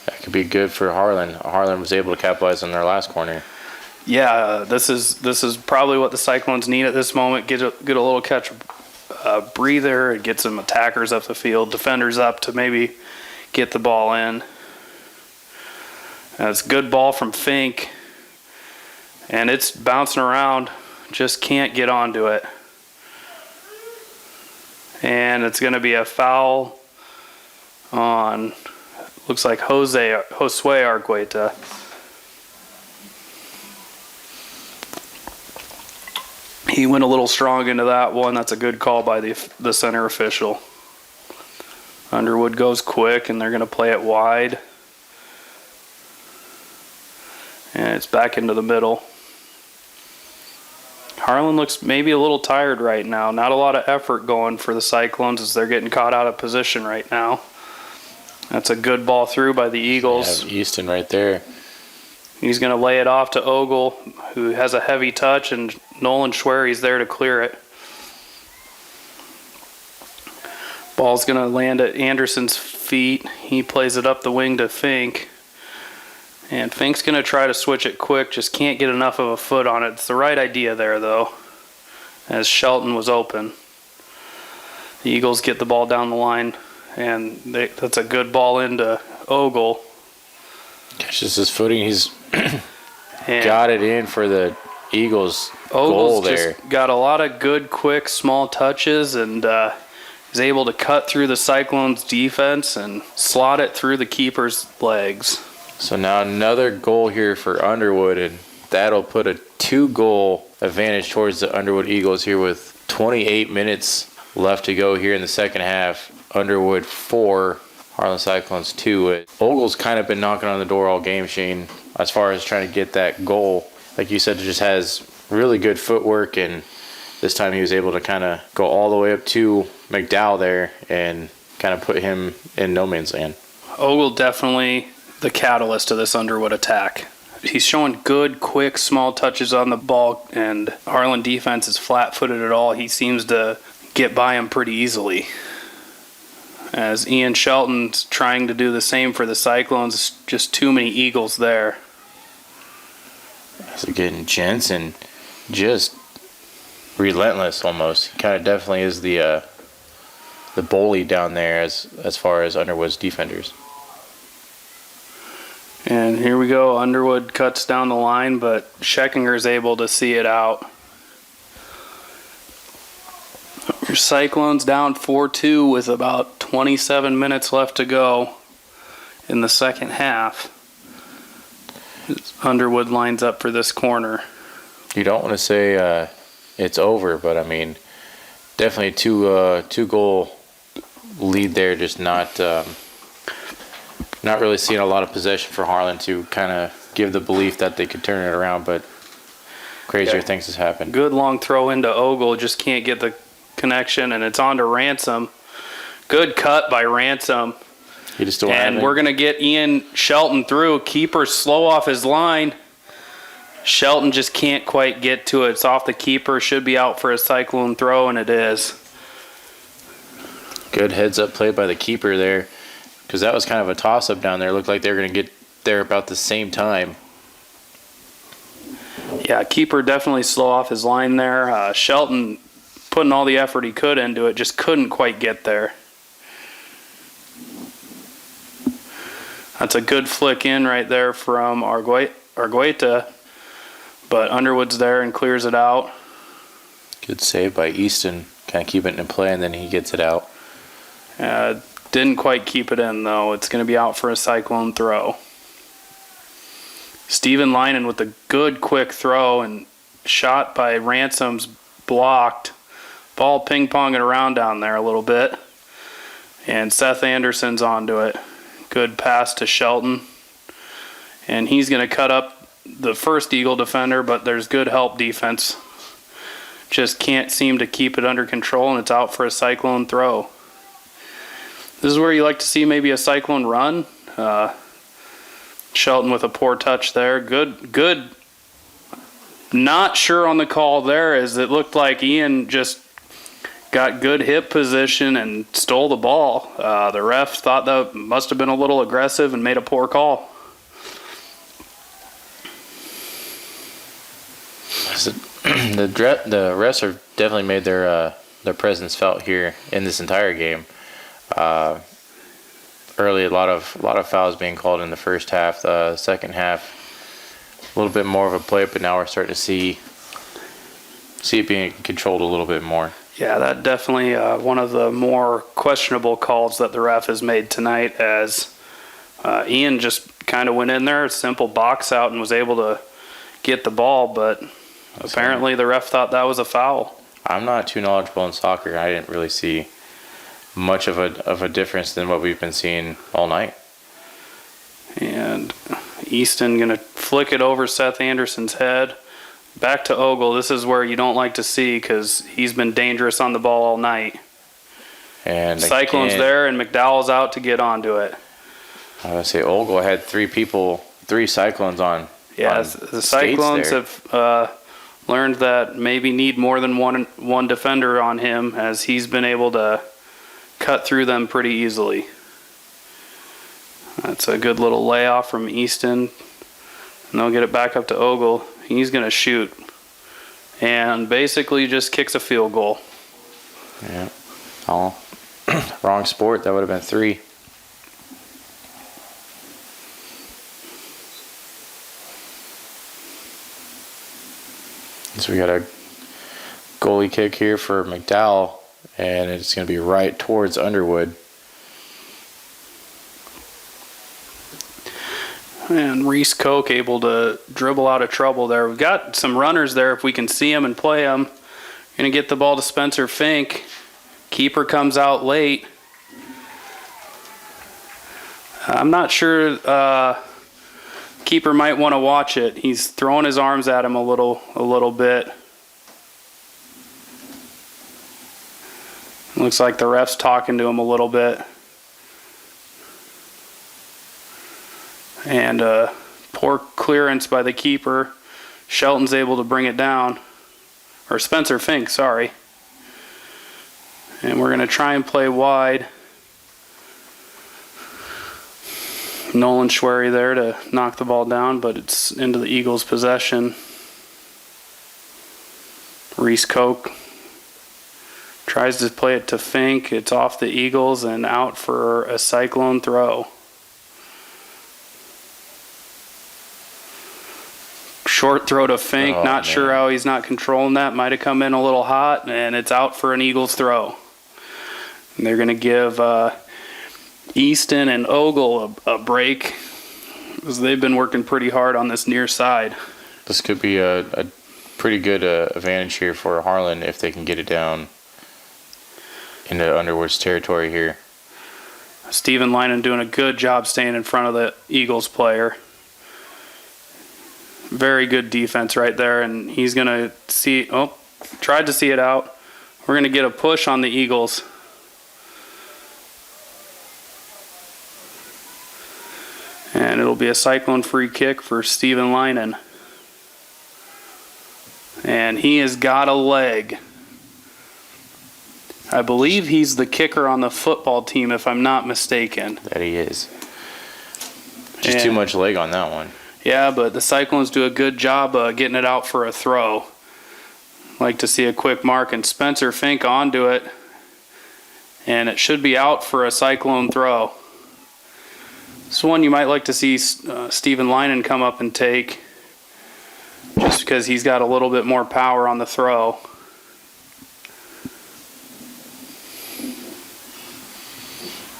That could be good for Harlan. Harlan was able to capitalize on their last corner.
Yeah, this is probably what the Cyclones need at this moment. Get a little catch breather and get some attackers up the field, defenders up to maybe get the ball in. That's a good ball from Fink. And it's bouncing around, just can't get onto it. And it's going to be a foul on, looks like Josue Argueta. He went a little strong into that one. That's a good call by the center official. Underwood goes quick, and they're going to play it wide. And it's back into the middle. Harlan looks maybe a little tired right now. Not a lot of effort going for the Cyclones as they're getting caught out of position right now. That's a good ball through by the Eagles.
Yeah, Easton right there.
He's going to lay it off to Ogle, who has a heavy touch, and Nolan Schwery's there to clear it. Ball's going to land at Anderson's feet. He plays it up the wing to Fink. And Fink's going to try to switch it quick, just can't get enough of a foot on it. It's the right idea there, though, as Shelton was open. The Eagles get the ball down the line, and that's a good ball into Ogle.
Catches his footing. He's got it in for the Eagles' goal there.
Just got a lot of good, quick, small touches, and is able to cut through the Cyclones' defense and slot it through the keeper's legs.
So now another goal here for Underwood, and that'll put a 2-goal advantage towards the Underwood Eagles here with 28 minutes left to go here in the second half. Underwood 4, Harlan Cyclones 2. Ogle's kind of been knocking on the door all game, Shane, as far as trying to get that goal. Like you said, it just has really good footwork, and this time he was able to kind of go all the way up to McDowell there and kind of put him in no man's land.
Ogle definitely the catalyst of this Underwood attack. He's showing good, quick, small touches on the ball, and Harlan defense is flat-footed at all. He seems to get by him pretty easily. As Ian Shelton's trying to do the same for the Cyclones, just too many Eagles there.
So again, Jensen just relentless almost. He kind of definitely is the bully down there as far as Underwood's defenders.
And here we go. Underwood cuts down the line, but Scheckinger's able to see it out. Your Cyclone's down 4-2 with about 27 minutes left to go in the second half. Underwood lines up for this corner.
You don't want to say it's over, but I mean, definitely two goal lead there. Just not really seeing a lot of possession for Harlan to kind of give the belief that they could turn it around, but crazier things has happened.
Good long throw into Ogle, just can't get the connection, and it's on to Ransom. Good cut by Ransom.
He just don't
and we're going to get Ian Shelton through. Keeper slow off his line. Shelton just can't quite get to it. It's off the keeper. Should be out for a Cyclone throw, and it is.
Good heads-up play by the keeper there, because that was kind of a toss-up down there. It looked like they were going to get there about the same time.
Yeah, keeper definitely slow off his line there. Shelton putting all the effort he could into it, just couldn't quite get there. That's a good flick in right there from Argueta, but Underwood's there and clears it out.
Good save by Easton, kind of keep it in play, and then he gets it out.
Didn't quite keep it in, though. It's going to be out for a Cyclone throw. Steven Linen with a good quick throw, and shot by Ransom's blocked. Ball ping-ponging around down there a little bit. And Seth Anderson's onto it. Good pass to Shelton. And he's going to cut up the first Eagle defender, but there's good help defense. Just can't seem to keep it under control, and it's out for a Cyclone throw. This is where you like to see maybe a Cyclone run. Shelton with a poor touch there. Good. Not sure on the call there, as it looked like Ian just got good hip position and stole the ball. The ref thought that must have been a little aggressive and made a poor call.
The refs have definitely made their presence felt here in this entire game. Early, a lot of fouls being called in the first half. Second half, a little bit more of a play, but now we're starting to see it being controlled a little bit more.
Yeah, that definitely one of the more questionable calls that the ref has made tonight, as Ian just kind of went in there, a simple box out, and was able to get the ball, but apparently the ref thought that was a foul.
I'm not too knowledgeable in soccer. I didn't really see much of a difference than what we've been seeing all night.
And Easton going to flick it over Seth Anderson's head. Back to Ogle. This is where you don't like to see, because he's been dangerous on the ball all night.
And
Cyclone's there, and McDowell's out to get onto it.
I would say Ogle had three Cyclones on.
Yeah, the Cyclones have learned that maybe need more than one defender on him, as he's been able to cut through them pretty easily. That's a good little layoff from Easton. And they'll get it back up to Ogle. He's going to shoot. And basically just kicks a field goal.
Yeah. Oh, wrong sport. That would have been 3. So we got a goalie kick here for McDowell, and it's going to be right towards Underwood.
And Reese Koch able to dribble out of trouble there. We've got some runners there if we can see them and play them. Going to get the ball to Spencer Fink. Keeper comes out late. I'm not sure. Keeper might want to watch it. He's throwing his arms at him a little bit. Looks like the ref's talking to him a little bit. And poor clearance by the keeper. Shelton's able to bring it down. Or Spencer Fink, sorry. And we're going to try and play wide. Nolan Schwery there to knock the ball down, but it's into the Eagles' possession. Reese Koch tries to play it to Fink. It's off the Eagles and out for a Cyclone throw. Short throw to Fink. Not sure how he's not controlling that. Might have come in a little hot, and it's out for an Eagles throw. And they're going to give Easton and Ogle a break, because they've been working pretty hard on this near side.
This could be a pretty good advantage here for Harlan if they can get it down into Underwood's territory here.
Steven Linen doing a good job staying in front of the Eagles player. Very good defense right there, and he's going to tried to see it out. We're going to get a push on the Eagles. And it'll be a Cyclone free kick for Steven Linen. And he has got a leg. I believe he's the kicker on the football team, if I'm not mistaken.
That he is. Just too much leg on that one.
Yeah, but the Cyclones do a good job getting it out for a throw. Like to see a quick mark, and Spencer Fink onto it. And it should be out for a Cyclone throw. This one you might like to see Steven Linen come up and take, just because he's got a little bit more power on the throw.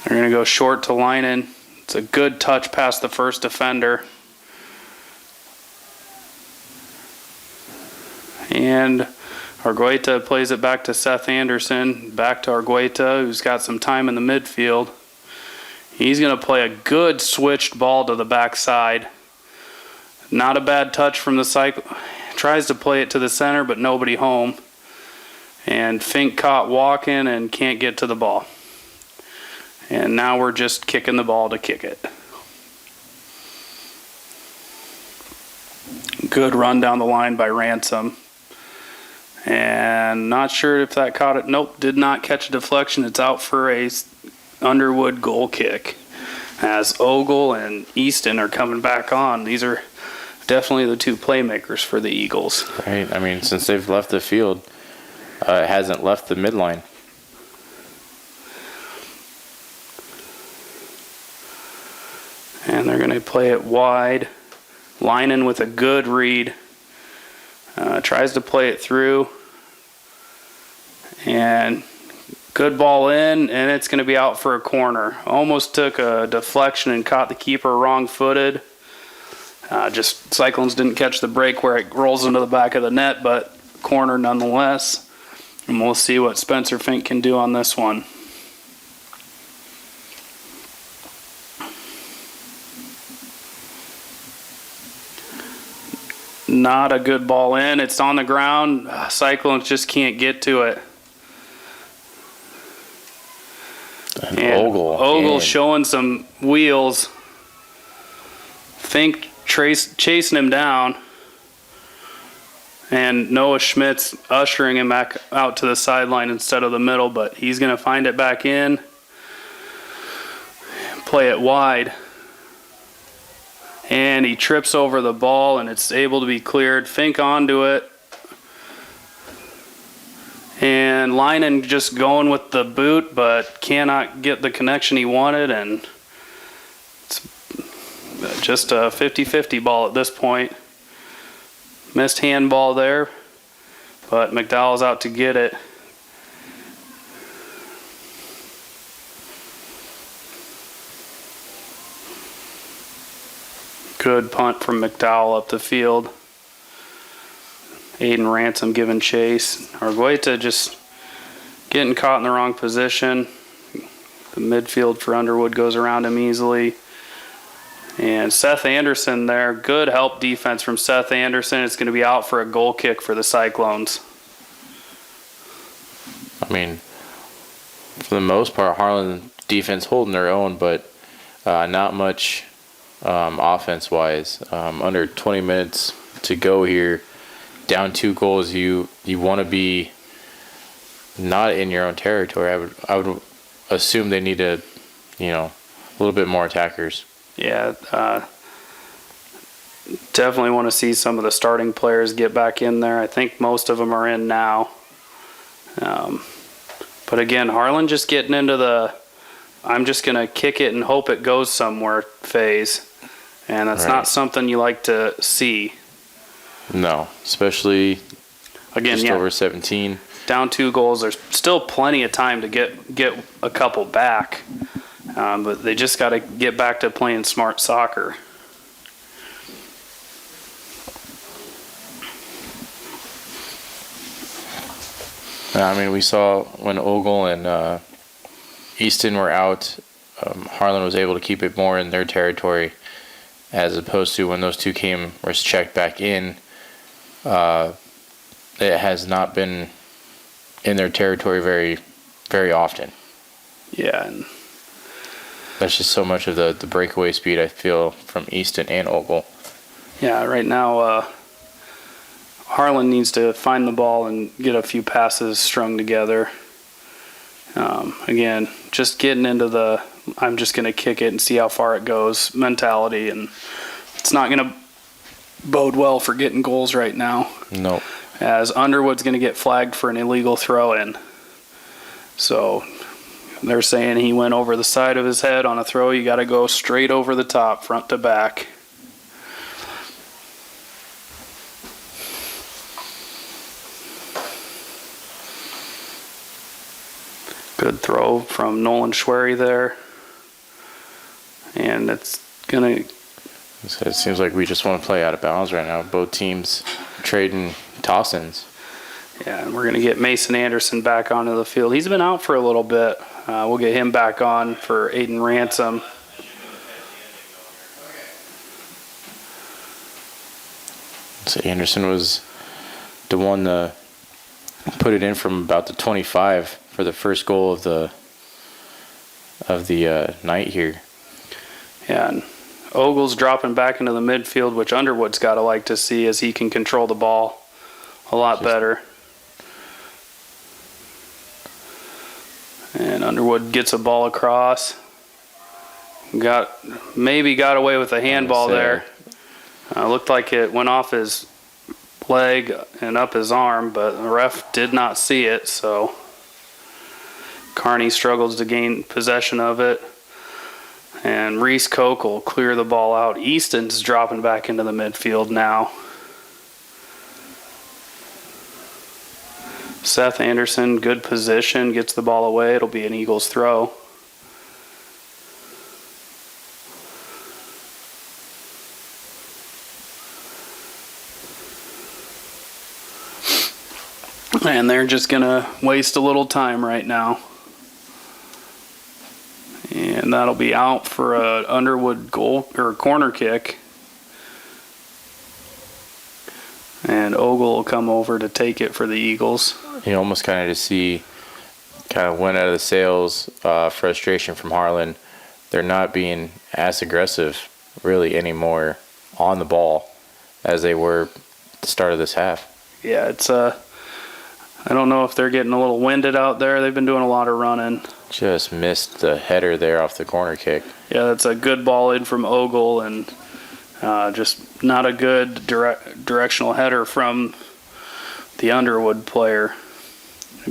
They're going to go short to Linen. It's a good touch past the first defender. And Argueta plays it back to Seth Anderson. Back to Argueta, who's got some time in the midfield. He's going to play a good switched ball to the backside. Not a bad touch from the cycle. Tries to play it to the center, but nobody home. And Fink caught walking and can't get to the ball. And now we're just kicking the ball to kick it. Good run down the line by Ransom. And not sure if that caught it. Nope, did not catch a deflection. It's out for a Underwood goal kick. As Ogle and Easton are coming back on. These are definitely the two playmakers for the Eagles.
Right. I mean, since they've left the field, it hasn't left the midline.
And they're going to play it wide. Linen with a good read. Tries to play it through. And good ball in, and it's going to be out for a corner. Almost took a deflection and caught the keeper wrong-footed. Just Cyclones didn't catch the break where it rolls into the back of the net, but corner nonetheless. And we'll see what Spencer Fink can do on this one. Not a good ball in. It's on the ground. Cyclones just can't get to it. And Ogle showing some wheels. Fink chasing him down. And Noah Schmidt's ushering him back out to the sideline instead of the middle, but he's going to find it back in. Play it wide. And he trips over the ball, and it's able to be cleared. Fink onto it. And Linen just going with the boot, but cannot get the connection he wanted. And it's just a 50-50 ball at this point. Missed handball there, but McDowell's out to get it. Good punt from McDowell up the field. Aiden Ransom giving chase. Argueta just getting caught in the wrong position. The midfield for Underwood goes around him easily. And Seth Anderson there. Good help defense from Seth Anderson. It's going to be out for a goal kick for the Cyclones.
I mean, for the most part, Harlan defense holding their own, but not much offense-wise. Under 20 minutes to go here, down 2 goals. You want to be not in your own territory. I would assume they need to, a little bit more attackers.
Yeah, definitely want to see some of the starting players get back in there. I think most of them are in now. But again, Harlan just getting into the I'm just going to kick it and hope it goes somewhere phase. And that's not something you like to see.
No, especially
Again,
just
yeah,
over 17.
down 2 goals. There's still plenty of time to get a couple back, but they just got to get back to playing smart soccer.
I mean, we saw when Ogle and Easton were out, Harlan was able to keep it more in their territory, as opposed to when those two was checked back in. It has not been in their territory very, very often.
Yeah, and
that's just so much of the breakaway speed I feel from Easton and Ogle.
Yeah, right now Harlan needs to find the ball and get a few passes strung together. Again, just getting into the I'm just going to kick it and see how far it goes mentality, and it's not going to bode well for getting goals right now.
Nope.
As Underwood's going to get flagged for an illegal throw-in. So they're saying he went over the side of his head on a throw. You got to go straight over the top, front to back. Good throw from Nolan Schwery there. And it's going to...
It seems like we just want to play out of bounds right now. Both teams trading toss-ins.
Yeah, and we're going to get Mason Anderson back onto the field. He's been out for a little bit. We'll get him back on for Aiden Ransom.
So Anderson was the one to put it in from about the 25 for the first goal of the night here.
Yeah, and Ogle's dropping back into the midfield, which Underwood's got to like to see, as he can control the ball a lot better. And Underwood gets a ball across. Maybe got away with a handball there. Looked like it went off his leg and up his arm, but the ref did not see it, so Kearney struggles to gain possession of it. And Reese Koch will clear the ball out. Easton's dropping back into the midfield now. Seth Anderson, good position, gets the ball away. It'll be an Eagles throw. And they're just going to waste a little time right now. And that'll be out for a Underwood goal or corner kick. And Ogle will come over to take it for the Eagles.
You almost kind of just see went out of the sails frustration from Harlan. They're not being as aggressive really anymore on the ball as they were at the start of this half.
Yeah, it's I don't know if they're getting a little winded out there. They've been doing a lot of running.
Just missed the header there off the corner kick.
Yeah, that's a good ball in from Ogle, and just not a good directional header from the Underwood player.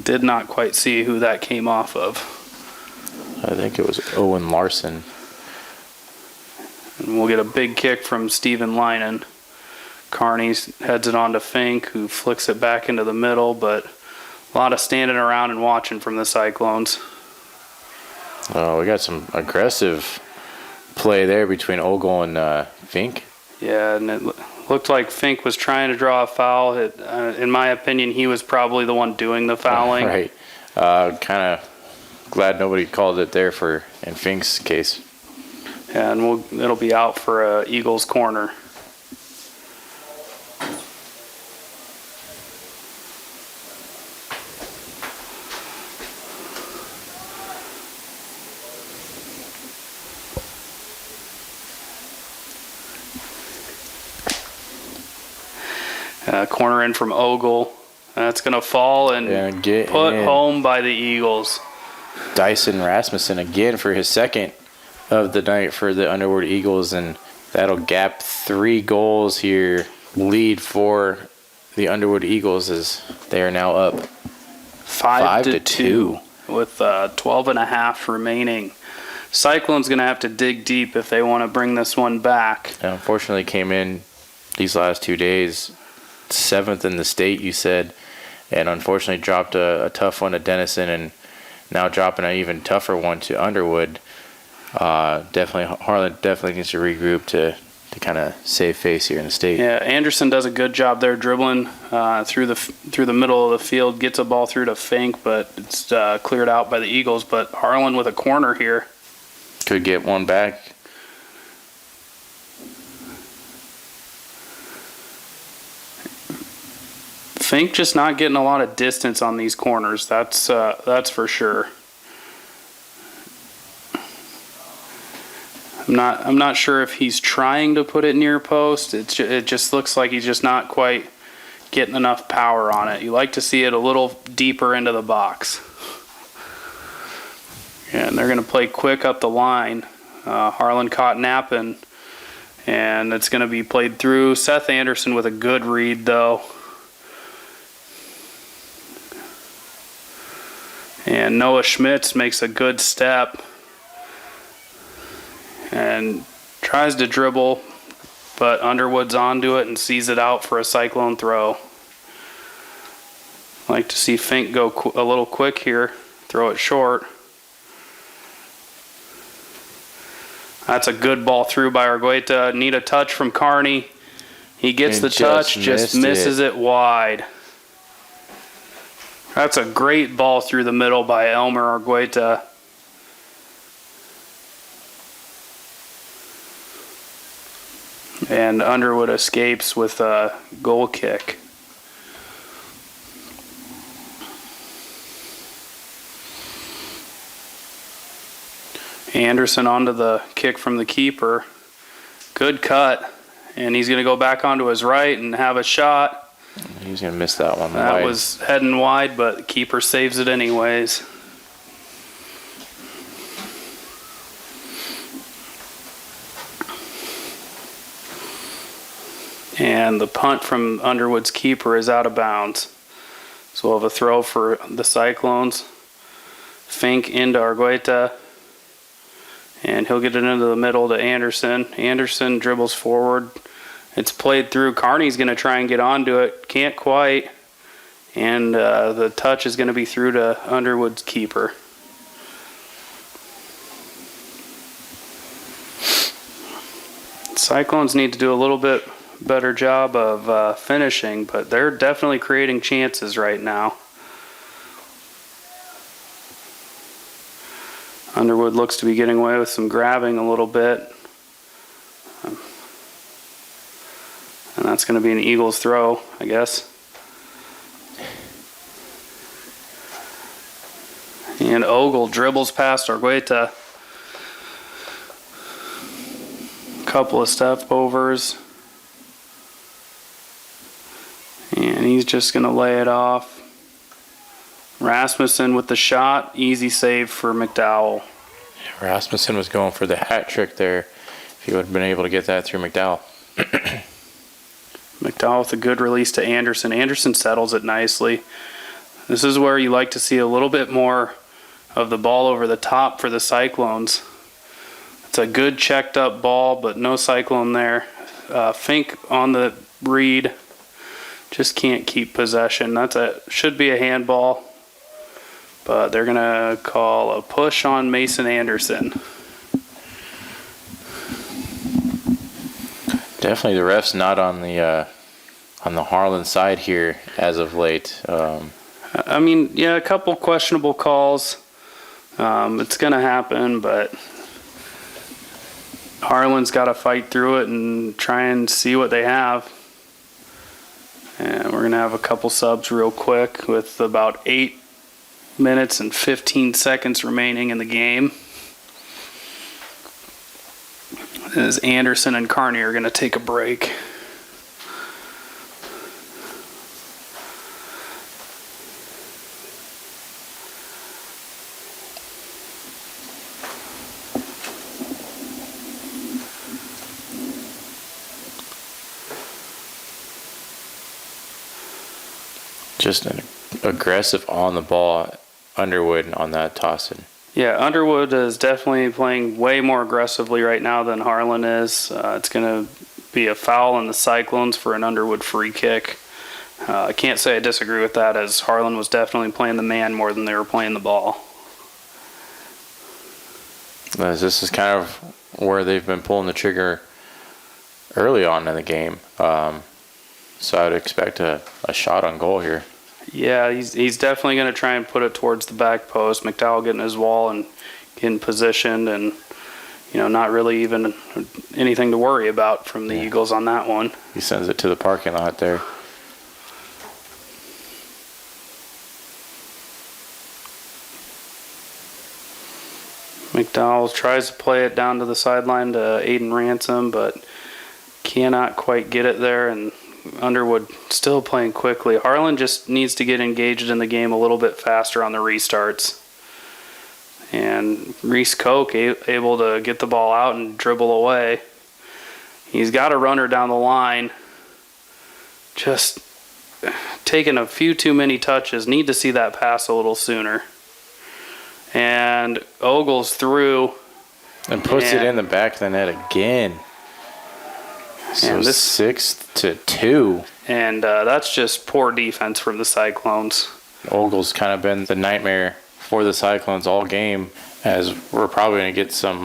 Did not quite see who that came off of.
I think it was Owen Larson.
And we'll get a big kick from Steven Linen. Kearney heads it on to Fink, who flicks it back into the middle, but a lot of standing around and watching from the Cyclones.
Oh, we got some aggressive play there between Ogle and Fink.
Yeah, and it looked like Fink was trying to draw a foul. In my opinion, he was probably the one doing the fouling.
Right. Kind of glad nobody called it there in Fink's case.
Yeah, and it'll be out for a Eagles corner. Corner in from Ogle. That's going to fall and put home by the Eagles.
Dyson Rasmussen again for his second of the night for the Underwood Eagles, and that'll gap 3 goals here. Lead for the Underwood Eagles as they are now up 5-2
with 12.5 remaining. Cyclone's going to have to dig deep if they want to bring this one back.
And unfortunately came in these last 2 days 7th in the state, you said, and unfortunately dropped a tough one to Denison, and now dropping an even tougher one to Underwood. Harlan definitely needs to regroup to kind of save face here in the state.
Yeah, Anderson does a good job there dribbling through the middle of the field, gets a ball through to Fink, but it's cleared out by the Eagles. But Harlan with a corner here.
Could get one back.
Fink just not getting a lot of distance on these corners. That's for sure. I'm not sure if he's trying to put it near post. It just looks like he's just not quite getting enough power on it. You like to see it a little deeper into the box. And they're going to play quick up the line. Harlan caught napping, and it's going to be played through. Seth Anderson with a good read, though. And Noah Schmitz makes a good step and tries to dribble, but Underwood's onto it and sees it out for a Cyclone throw. Like to see Fink go a little quick here, throw it short. That's a good ball through by Argueta. Need a touch from Carney. He gets the touch, just misses it wide. That's a great ball through the middle by Elmer Argueta. And Underwood escapes with a goal kick. Anderson onto the kick from the keeper. Good cut. And he's going to go back onto his right and have a shot.
He's going to miss that one.
That was heading wide, but the keeper saves it anyways. And the punt from Underwood's keeper is out of bounds. So we'll have a throw for the Cyclones. Fink into Argueta. And he'll get it into the middle to Anderson. Anderson dribbles forward. It's played through. Carney's going to try and get onto it. Can't quite. And the touch is going to be through to Underwood's keeper. Cyclones need to do a little bit better job of finishing, but they're definitely creating chances right now. Underwood looks to be getting away with some grabbing a little bit. And that's going to be an Eagles throw, I guess. And Ogle dribbles past Argueta. Couple of step overs. And he's just going to lay it off. Rasmussen with the shot. Easy save for McDowell.
Rasmussen was going for the hat trick there. If he would have been able to get that through McDowell.
McDowell with a good release to Anderson. Anderson settles it nicely. This is where you like to see a little bit more of the ball over the top for the Cyclones. It's a good checked up ball, but no Cyclone there. Fink on the read. Just can't keep possession. Should be a handball, but they're gonna call a push on Mason Anderson.
Definitely, the ref's not on the Harlan side here as of late.
I mean, yeah, a couple questionable calls. It's gonna happen, but Harlan's got to fight through it and try and see what they have. And we're gonna have a couple subs real quick with about 8 minutes and 15 seconds remaining in the game. As Anderson and Carney are going to take a break.
Just an aggressive on the ball Underwood on that toss-in.
Yeah, Underwood is definitely playing way more aggressively right now than Harlan is. It's going to be a foul on the Cyclones for an Underwood free kick. I can't say I disagree with that, as Harlan was definitely playing the man more than they were playing the ball.
This is kind of where they've been pulling the trigger early on in the game. So I would expect a shot on goal here.
Yeah, he's definitely going to try and put it towards the back post. McDowell getting his wall and getting positioned, and not really even anything to worry about from the Eagles on that one.
He sends it to the parking lot there.
McDowell tries to play it down to the sideline to Aiden Ransom, but cannot quite get it there, and Underwood still playing quickly. Harlan just needs to get engaged in the game a little bit faster on the restarts. And Reese Koch able to get the ball out and dribble away. He's got a runner down the line. Just taking a few too many touches. Need to see that pass a little sooner. And Ogles through.
And puts it in the back of the net again. So
and this
6-2.
And that's just poor defense from the Cyclones.
Ogles kind of been the nightmare for the Cyclones all game, as we're probably going to get some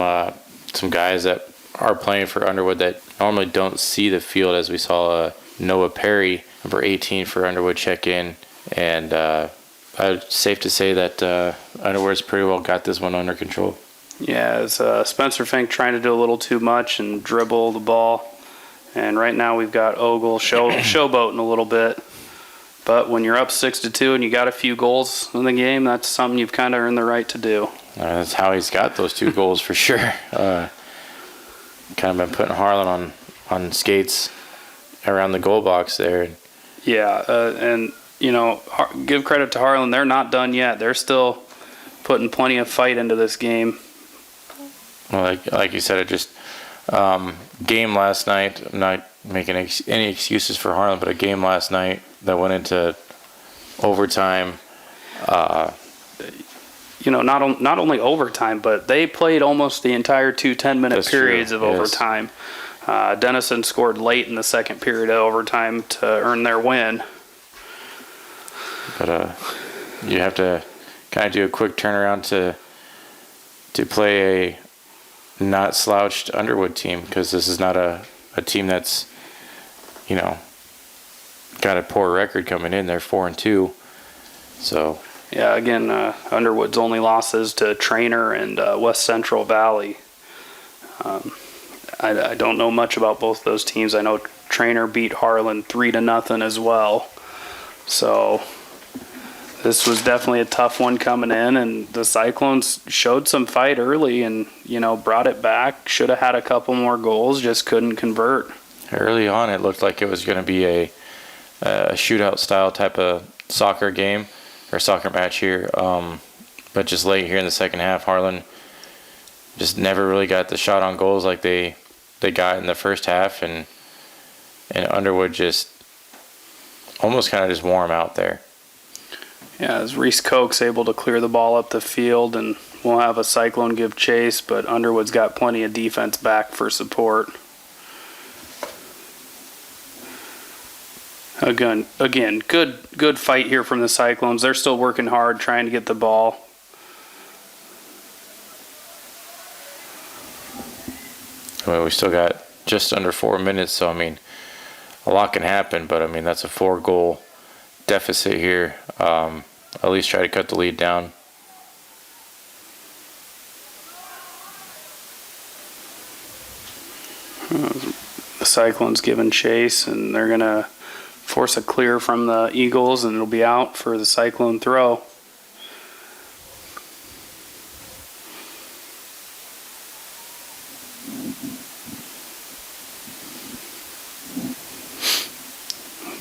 guys that are playing for Underwood that normally don't see the field, as we saw Noah Perry, number 18 for Underwood, check in. And it's safe to say that Underwood's pretty well got this one under control.
Yeah, it's Spencer Fink trying to do a little too much and dribble the ball. And right now we've got Ogle showboating a little bit. But when you're up 6-2 and you got a few goals in the game, that's something you've kind of earned the right to do.
That's how he's got those 2 goals for sure. Kind of been putting Harlan on skates around the goal box there.
Yeah, and give credit to Harlan. They're not done yet. They're still putting plenty of fight into this game.
Well, like you said, it just game last night. I'm not making any excuses for Harlan, but a game last night that went into overtime.
Not only overtime, but they played almost the entire 2 10-minute periods of overtime. Dennison scored late in the second period of overtime to earn their win.
But you have to kind of do a quick turnaround to play a not slouched Underwood team, because this is not a team that's got a poor record coming in. They're 4-2. So
yeah, again, Underwood's only losses to Trainer and West Central Valley. I don't know much about both those teams. I know Trainer beat Harlan 3-0 as well. So this was definitely a tough one coming in, and the Cyclones showed some fight early and, brought it back. Should have had a couple more goals, just couldn't convert.
Early on, it looked like it was going to be a shootout style type of soccer game or soccer match here. But just late here in the second half, Harlan just never really got the shot on goals like they got in the first half, and Underwood just almost kind of just wore him out there.
Yeah, as Reese Koch's able to clear the ball up the field, and we'll have a Cyclone give chase, but Underwood's got plenty of defense back for support. Again, good fight here from the Cyclones. They're still working hard, trying to get the ball.
Well, we still got just under 4 minutes, so a lot can happen, but that's a 4-goal deficit here. At least try to cut the lead down.
The Cyclones giving chase, and they're going to force a clear from the Eagles, and it'll be out for the Cyclone throw.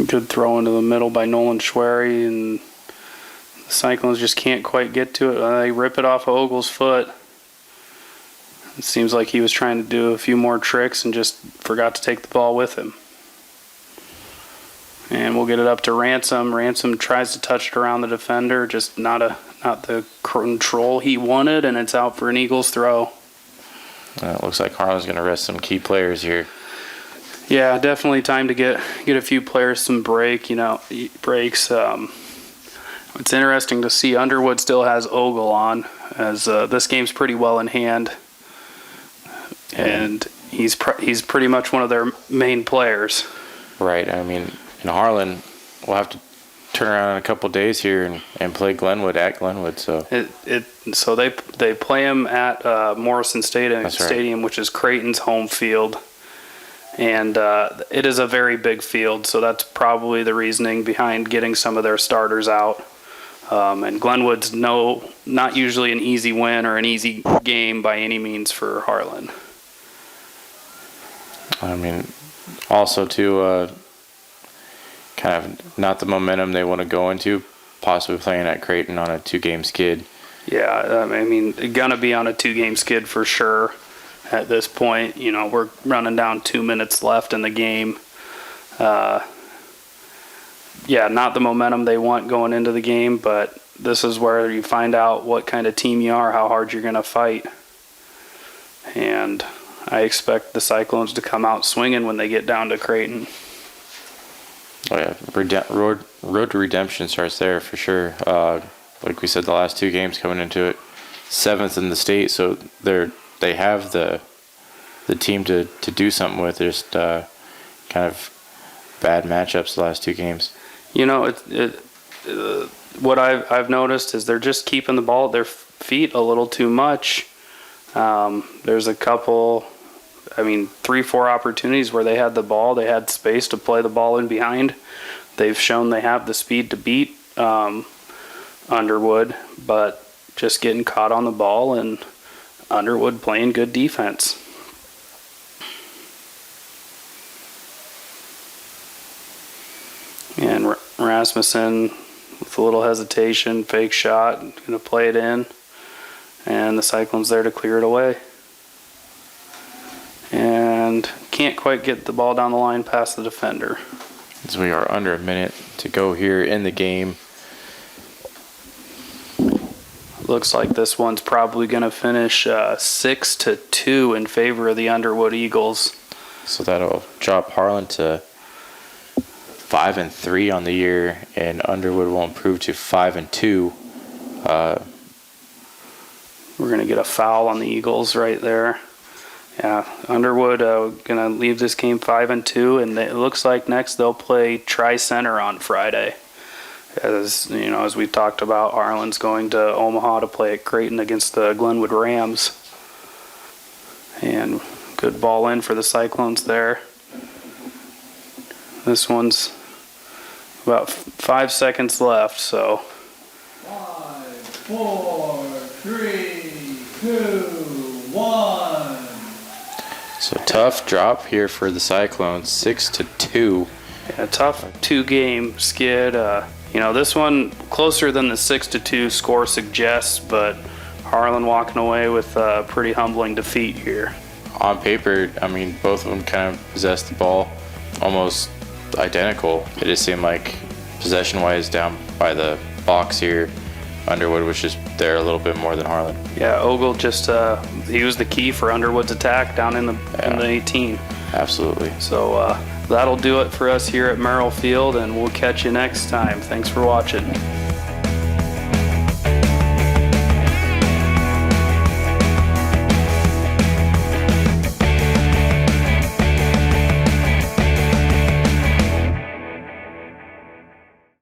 Good throw into the middle by Nolan Schwery, and the Cyclones just can't quite get to it. They rip it off of Ogle's foot. It seems like he was trying to do a few more tricks and just forgot to take the ball with him. And we'll get it up to Ransom. Ransom tries to touch it around the defender, just not the control he wanted, and it's out for an Eagles throw.
It looks like Harlan's going to rest some key players here.
Yeah, definitely time to get a few players some breaks. It's interesting to see Underwood still has Ogle on, as this game's pretty well in hand, and he's pretty much one of their main players.
Right. I mean, in Harlan, we'll have to turn around in a couple days here and play Glenwood at Glenwood. So
so they play him at Morrison Stadium, which is Creighton's home field. And it is a very big field, so that's probably the reasoning behind getting some of their starters out. And Glenwood's not usually an easy win or an easy game by any means for Harlan.
I mean, also too, kind of not the momentum they want to go into, possibly playing at Creighton on a 2-game skid.
Yeah, I mean, gonna be on a 2-game skid for sure. At this point, we're running down 2 minutes left in the game. Not the momentum they want going into the game, but this is where you find out what kind of team you are, how hard you're going to fight. And I expect the Cyclones to come out swinging when they get down to Creighton.
Oh yeah, road to redemption starts there for sure. Like we said, the last 2 games coming into it, 7th in the state, so they have the team to do something with. Just kind of bad matchups the last 2 games.
What I've noticed is they're just keeping the ball at their feet a little too much. There's a couple, 3-4 opportunities where they had the ball, they had space to play the ball in behind. They've shown they have the speed to beat Underwood, but just getting caught on the ball and Underwood playing good defense. And Rasmussen, with a little hesitation, fake shot, going to play it in. And the Cyclone's there to clear it away. And can't quite get the ball down the line past the defender.
As we are under a minute to go here in the game.
Looks like this one's probably going to finish 6-2 in favor of the Underwood Eagles.
So that'll drop Harlan to 5-3 on the year, and Underwood will improve to 5-2.
We're going to get a foul on the Eagles right there. Yeah, Underwood going to leave this game 5-2, and it looks like next they'll play Tri-Center on Friday. As we talked about, Harlan's going to Omaha to play at Creighton against the Glenwood Rams. And good ball in for the Cyclones there. This one's about 5 seconds left, so.
5, 4, 3, 2, 1.
So tough drop here for the Cyclones, 6-2.
Yeah, tough 2-game skid. This one closer than the 6-2 score suggests, but Harlan walking away with a pretty humbling defeat here.
On paper, both of them kind of possessed the ball almost identical. It just seemed like possession-wise down by the box here, Underwood was just there a little bit more than Harlan.
Yeah, Ogle just he was the key for Underwood's attack down in the 18.
Absolutely.
So that'll do it for us here at Merrill Field, and we'll catch you next time. Thanks for watching.